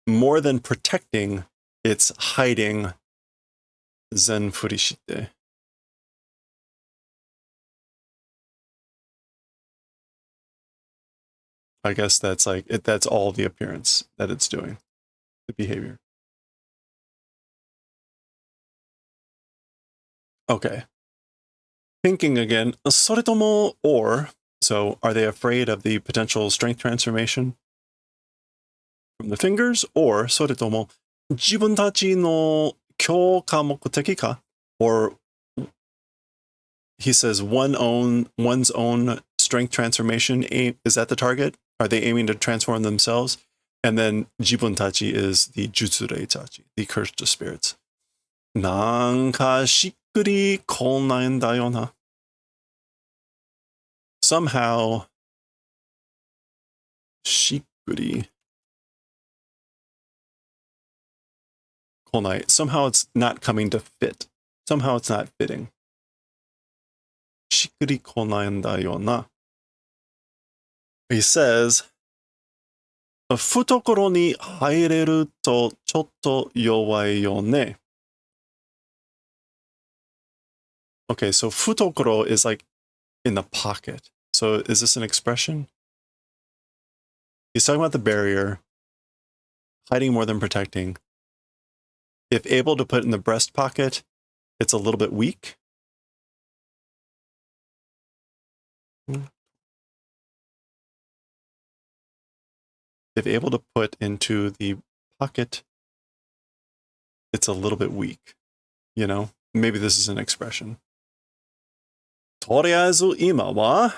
more than protecting, it's hiding zen furishite. I guess that's like that's all the appearance that it's doing, the behavior. Okay. Thinking again, soretomo or, so are they afraid of the potential strength transformation from the fingers, or soretomo jibun tachi no kyouka mokuteki ka, or he says one's own strength transformation is that the target? Are they aiming to transform themselves? And then jibun tachi is the jutsurei tachi, the cursed spirits. Nanka shikkuri konai da yo na. Somehow shikkuri konai. Somehow it's not coming to fit. Somehow it's not fitting. Shikkuri konai da yo na. He says, 懐に入れるとちょっと弱いよね. Okay, so futokoro is like in the pocket. So is this an expression? He's talking about the barrier, hiding more than protecting. If able to put in the breast pocket, it's a little bit weak. If able to put into the pocket, it's a little bit weak. You know, maybe this is an expression. とりあえず今は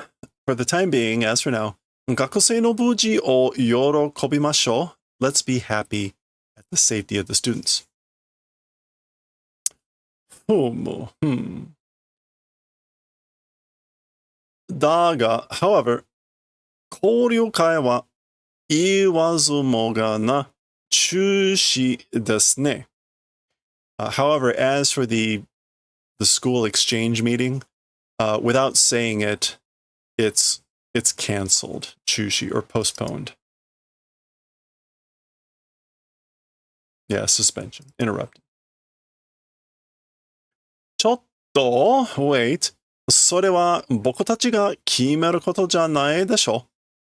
for the time being, as for now, 学生の無事を喜びましょう. Let's be happy at the safety of the students. Da ga, however, 交流会は言わずもがな中止ですね. However, as for the school exchange meeting, without saying it, it's canceled, 中止, or postponed. Yeah, suspension, interrupted. ちょっと wait, それは僕たちが決めることじゃないでしょ.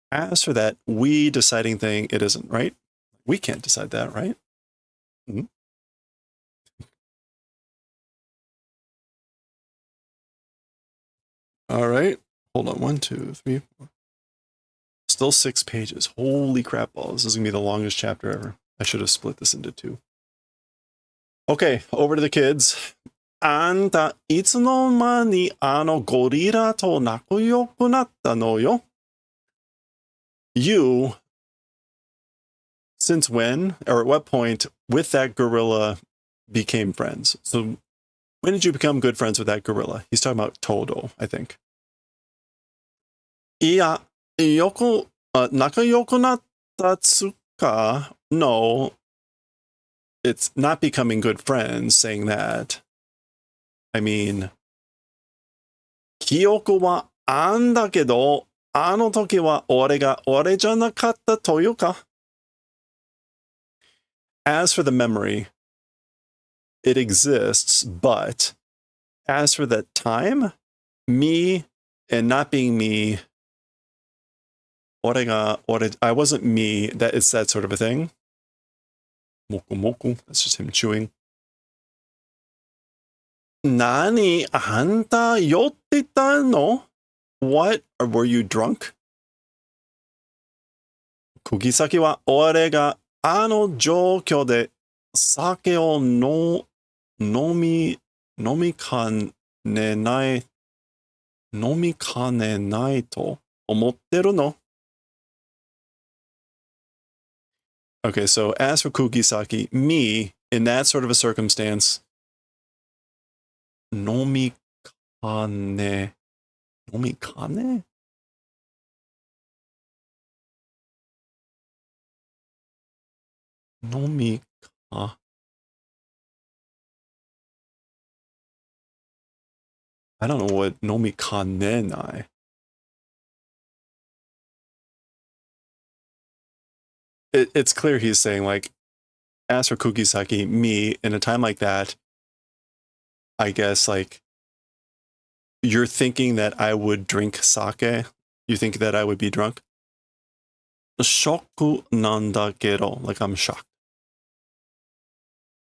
As for that we deciding thing, it isn't, right? We can't decide that, right? Mm-hmm. All right. Hold on. 1, 2, 3, 4. Still 6 pages. Holy crap balls. This is going to be the longest chapter ever. I should have split this into 2. Okay, over to the kids. あんた、いつの間にゴリラと仲良くなったのよ? You, since when, or at what point, with that gorilla became friends? So, when did you become good friends with that gorilla? He's talking about Todo, I think. いや、仲良くなったつか? No, it's not becoming good friends saying that. I mean, 記憶はあんだけど、あの時は俺じゃなかったというか? As for the memory, it exists, but as for that time, me and not being me, I wasn't me, that it's that sort of a thing. Moku moku, that's just him chewing. 何あんた酔ってたの? What? Or were you drunk? 釘先は俺があの状況で酒を飲みかねない、飲みかねないと思ってるの? Okay, so as for Kugisaki, me, in that sort of a circumstance, 飲みかね、飲みかね? Nomi ka. I don't know what nomi kanenai. It's clear he's saying, like, as for Kugisaki, me, in a time like that, I guess, like, you're thinking that I would drink sake? You think that I would be drunk? Shoku nanda kedo. Like, I'm shocked.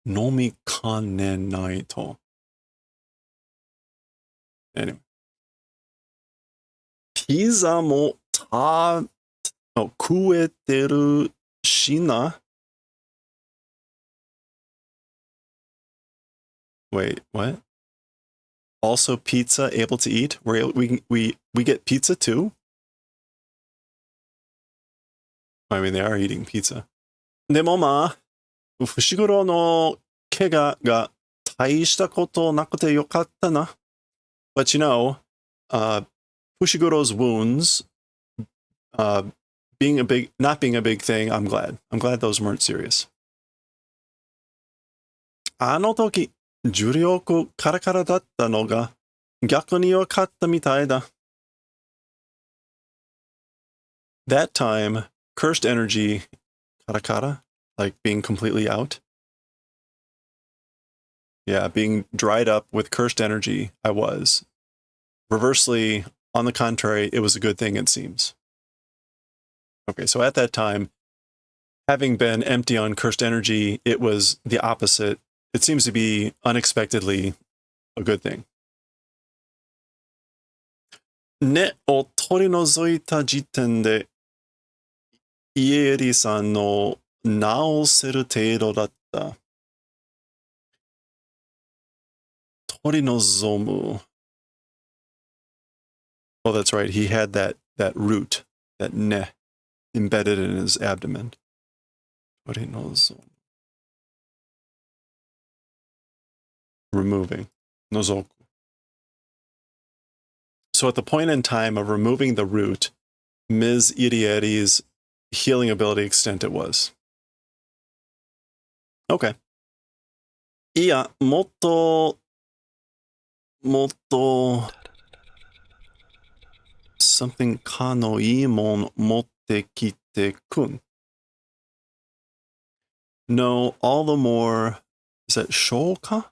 Nomi kanenai to. Anyway. Pizza mo kueteru shina. Wait, what? Also pizza, able to eat? We get pizza too? I mean, they are eating pizza. でもまあ、伏黒の怪我が大したことなくてよかったな。But you know, Fushiguro's wounds, not being a big thing, I'm glad. I'm glad those weren't serious. あの時、重力カラカラだったのが逆に良かったみたいだ。That time, cursed energy, karakara, like being completely out. Yeah, being dried up with cursed energy, I was. Reversely, on the contrary, it was a good thing, it seems. Okay, so at that time, having been empty on cursed energy, it was the opposite. It seems to be unexpectedly a good thing. ねを取り除いた時点で、家エリさんの直せる程度だった。取り除む。Oh, that's right. He had that root, that ne, embedded in his abdomen. 取り除む. Removing. 除く. So at the point in time of removing the root, Ms. Irieri's healing ability extent it was. Okay. いや、もっと something かのいいもん持ってきてくん. No, all the more, is that 消化?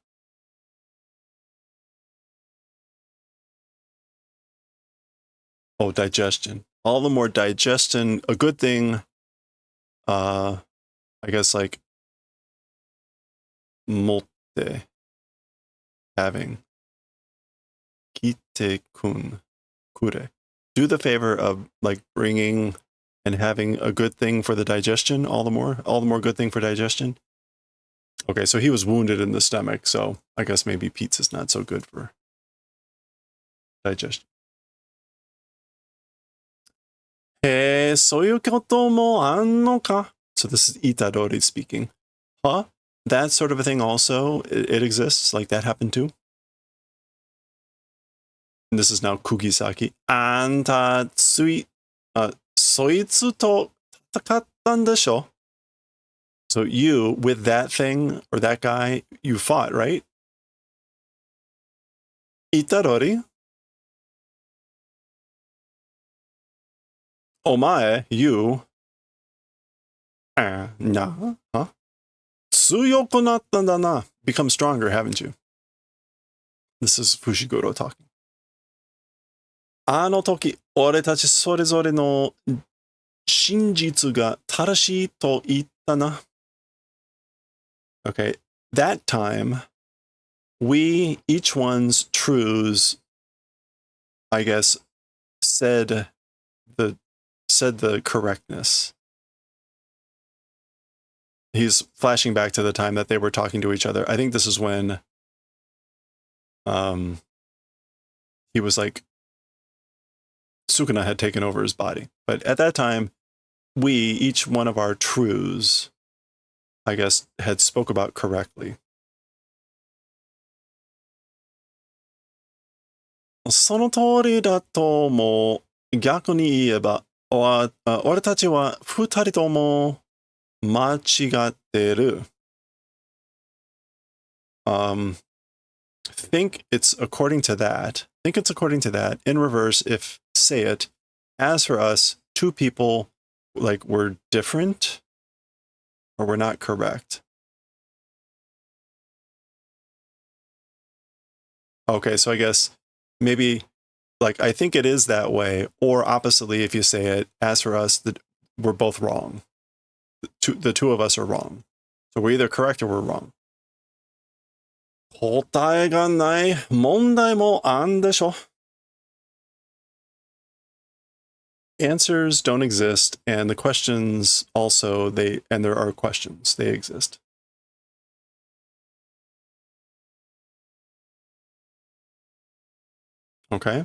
Oh, digestion. All the more digestion, a good thing, I guess like 持って having. 来てくん kure. Do the favor of like bringing and having a good thing for the digestion, all the more good thing for digestion. Okay, so he was wounded in the stomach, so I guess maybe pizza's not so good for digestion. へえ、そういうこともあんのか? So this is Itadori speaking. Huh? That sort of a thing also, it exists, like that happened too? And this is now Kugisaki. あんた、そいつと戦ったんでしょ? So you, with that thing, or that guy, you fought, right? Itadori? Omae, you. Nah, huh? 強くなったんだな. Become stronger, haven't you? This is Fushiguro talking. あの時、俺たちそれぞれの真実が正しいと言ったな. Okay, that time, we, each one's truths, I guess, said the correctness. he's flashing back to the time that they were talking to each other. I think this is when he was like, Sukuna had taken over his body. But at that time, we, each one of our truths, I guess, had spoke about correctly. その通りだと思う。逆に言えば、俺たちは二人とも間違ってる。Think it's according to that. Think it's according to that. In reverse, if say it. As for us, two people, like, we're different or we're not correct. Okay, so I guess maybe, like, I think it is that way. Or oppositely, if you say it, as for us, we're both wrong. The two of us are wrong. So we're either correct or we're wrong. 答えがない問題もあんでしょ. Answers don't exist, and the questions also, and there are questions. They exist. Okay.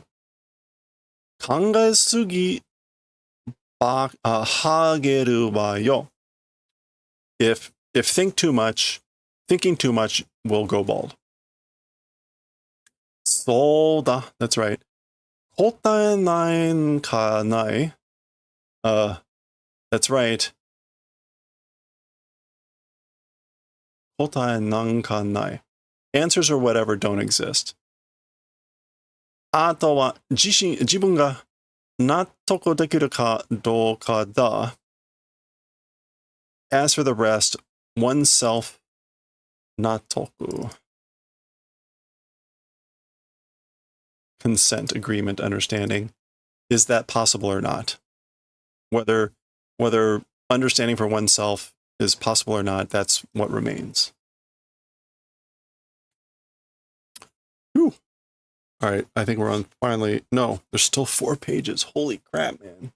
考えすぎはげるわよ. If thinking too much will go bald. そうだ, that's right. 答えなんかない. That's right. 答えなんかない. Answers or whatever don't exist. あとは自分が納得できるかどうかだ. As for the rest, oneself, 納得. Consent, agreement, understanding. Is that possible or not? Whether understanding for oneself is possible or not, that's what remains. Whew. All right, I think we're on finally. No, there's still 4 pages. Holy crap, man.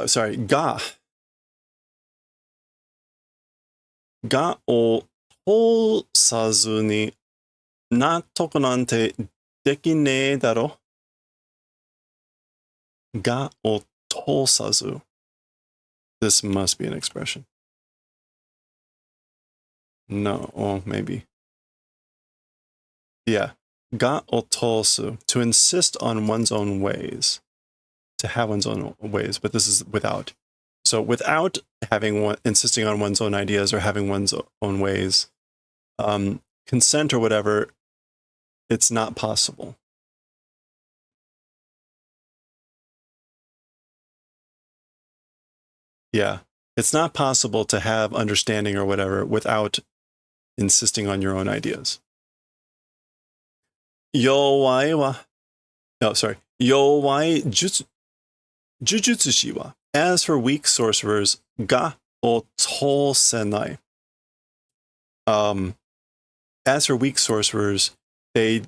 Sorry, ga. Ga o tosazu ni nattoku nante dekinee daro. Ga o tosazu. This must be an expression. No, oh, maybe. Yeah. Ga o tosu. To insist on one's own ways. To have one's own ways, but this is without. So without insisting on one's own ideas or having one's own ways, consent or whatever, it's not possible. Yeah, it's not possible to have understanding or whatever without insisting on your own ideas. Yowai Jujutsu wa. As for weak sorcerers, ga o tosenai. As for weak sorcerers, they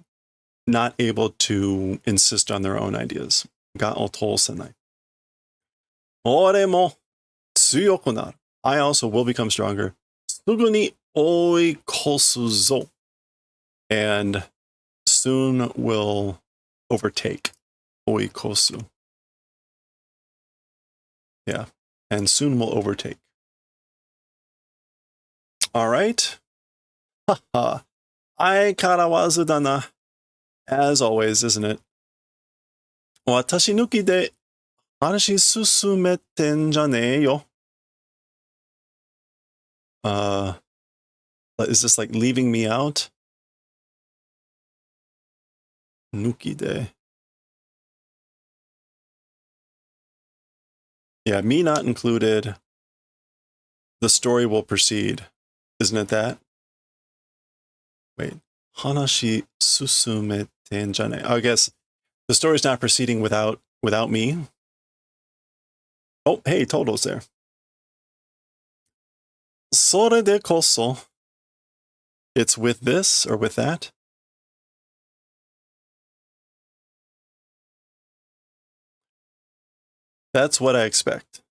not able to insist on their own ideas. Ga o tosenai. Ore mo tsuyoku naru. I also will become stronger. Sugu ni oikosu zo. And soon will overtake. Oikosu. Yeah, and soon will overtake. All right. Haha. Aikarawazu da na. As always, isn't it? Watashi nuki de hanashi susumette n janee yo. Is this like leaving me out? Nuki de. Yeah, me not included. The story will proceed. Isn't it that? Wait. Hanashi susumette n janee. I guess the story's not proceeding without me. Oh, hey, Toto's there. それでこそ. It's with this or with that? That's what I expect.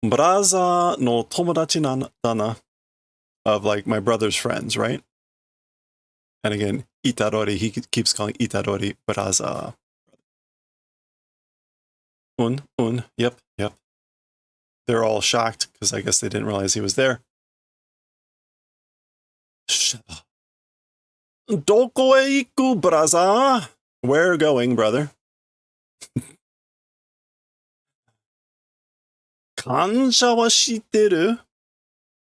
Braza no tomodachi dana, of like my brother's friends, right? And again, Itarori, he keeps calling Itarori Braza. Yep. They're all shocked because I guess they didn't realize he was there. Doko e iku, braza? Where going, brother? Kansha wa shitteru?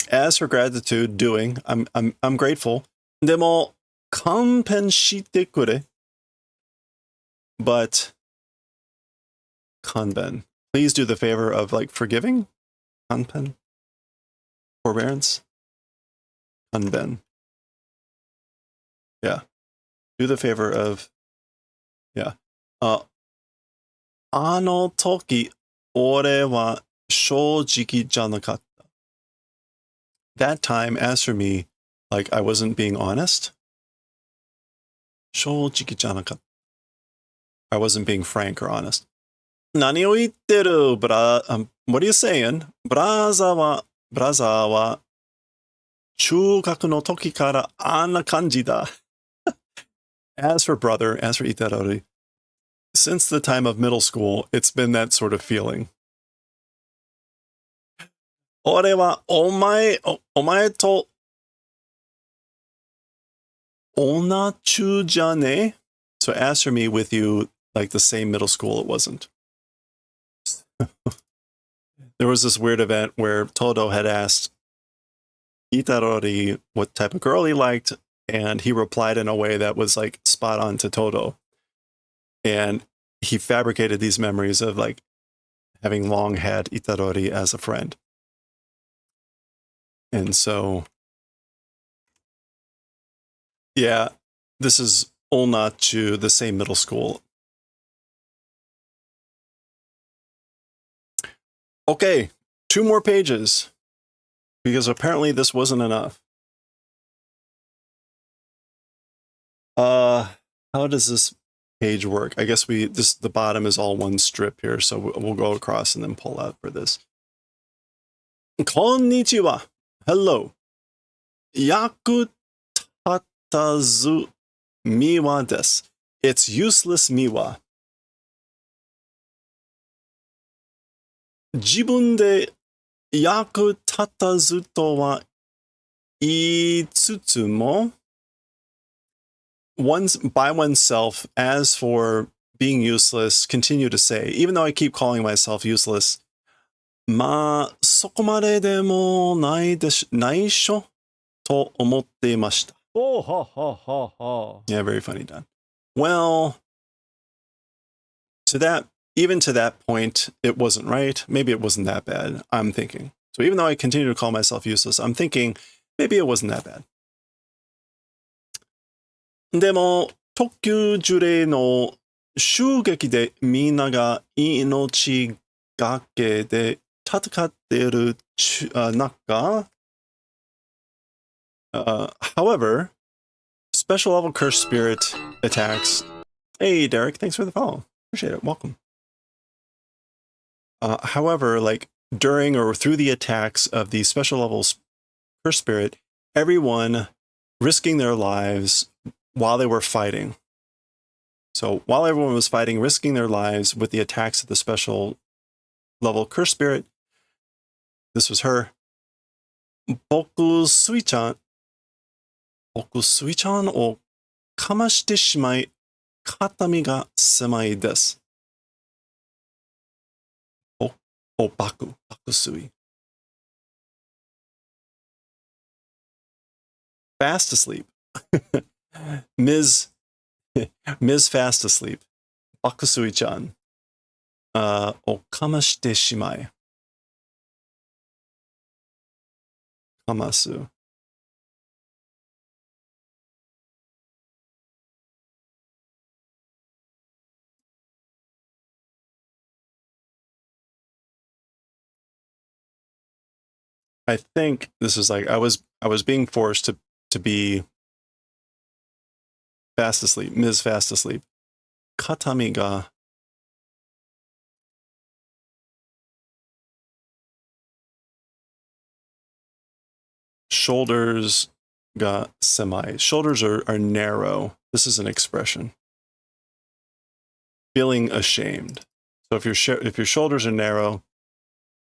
As for gratitude, doing, I'm grateful. Demo kanpen shite kure. But kanben, please do the favor of like forgiving. Kanpen, forbearance. Kanben, yeah. Do the favor of, yeah. Ano toki, ore wa shoujiki janakatta. That time, as for me, like I wasn't being honest. Shoujiki janakatta. I wasn't being frank or honest. Nani o itteru, what are you saying? Braza wa chugaku no toki kara anna kanji da. As for brother, as for Itarori, since the time of middle school, it's been that sort of feeling. Ore wa omae to onachu jane? So as for me, with you, like the same middle school, it wasn't. There was this weird event where Todo had asked Itarori what type of girl he liked, and he replied in a way that was like spot on to Todo. And he fabricated these memories of like having long had Itarori as a friend. And so, yeah, this is Olnachu, the same middle school. Okay, 2 more pages, because apparently this wasn't enough. How does this page work? I guess the bottom is all one strip here, so we'll go across and then pull out for this. Konnichiwa. Hello. Yaku tatazu miwa desu. It's useless miwa. Jibun de yaku tatazu to wa iitsutsu mo. By oneself, as for being useless, continue to say, even though I keep calling myself useless, ma sokomare demo nai sho to omotte imashita. Oh, ha, ha, ha, ha. Yeah, very funny, Don. Well, even to that point, it wasn't right. Maybe it wasn't that bad, I'm thinking. So even though I continue to call myself useless, I'm thinking maybe it wasn't that bad. でも、特急呪霊の襲撃でみんなが命がけで戦っている中、however, special level curse spirit attacks. Hey, Derek, thanks for the follow. Appreciate it. Welcome. However, like during or through the attacks of the special level curse spirit, everyone risking their lives while they were fighting. So while everyone was fighting, risking their lives with the attacks of the special level curse spirit, this was her. Boku Sui-chan o kamashite shimai katami ga semai desu. Baku Sui. Fast asleep. Ms. Fast asleep. Baku Sui-chan. O kamashite shimai. Kamasu. I think this is like I was being forced to be fast asleep, Ms. Fast asleep. Katami ga shoulders ga semai. Shoulders are narrow. This is an expression. Feeling ashamed. So if your shoulders are narrow,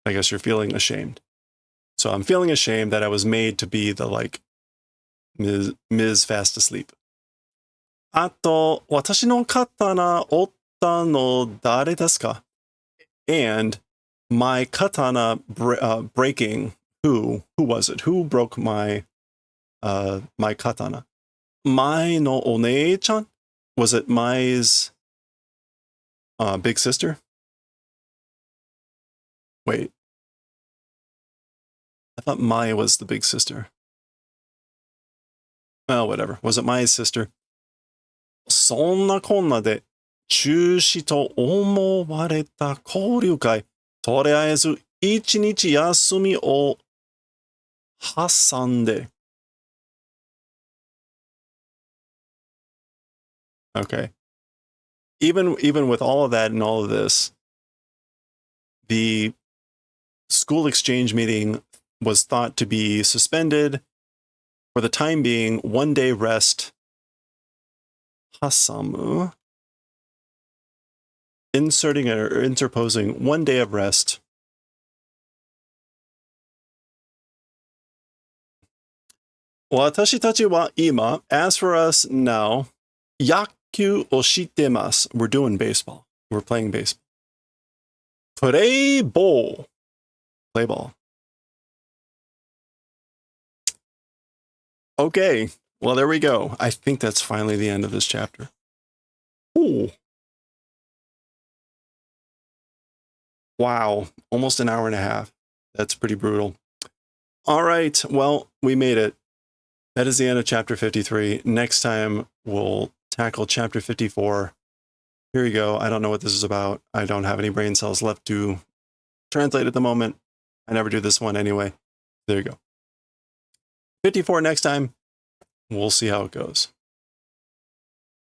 I guess you're feeling ashamed. So I'm feeling ashamed that I was made to be the like Ms. Fast Asleep. あと、私の刀折ったの誰ですか? And my katana breaking. Who was it? Who broke my my katana? Mai no onei-chan? Was it Mai's big sister? Wait. I thought Mai was the big sister. Well, whatever. Was it Mai's sister? そんなこんなで中止と思われた交流会。とりあえず一日休みを挟んで。Okay. Even with all of that and all of this, the school exchange meeting was thought to be suspended for the time being. 1 day rest. Hasamu. Inserting or interposing 1 day of rest. Watashi tachi wa ima. As for us now, yakkyu o shitemasu. We're doing baseball. We're playing baseball. Play ball. Play ball. Okay. Well, there we go. I think that's finally the end of this chapter. Ooh. Wow. Almost an hour and a half. That's pretty brutal. All right. Well, we made it. That is the end of chapter 53. Next time, we'll tackle chapter 54. Here you go. I don't know what this is about. I don't have any brain cells left to translate at the moment. I never do this one anyway. There you go. 54 next time. We'll see how it goes.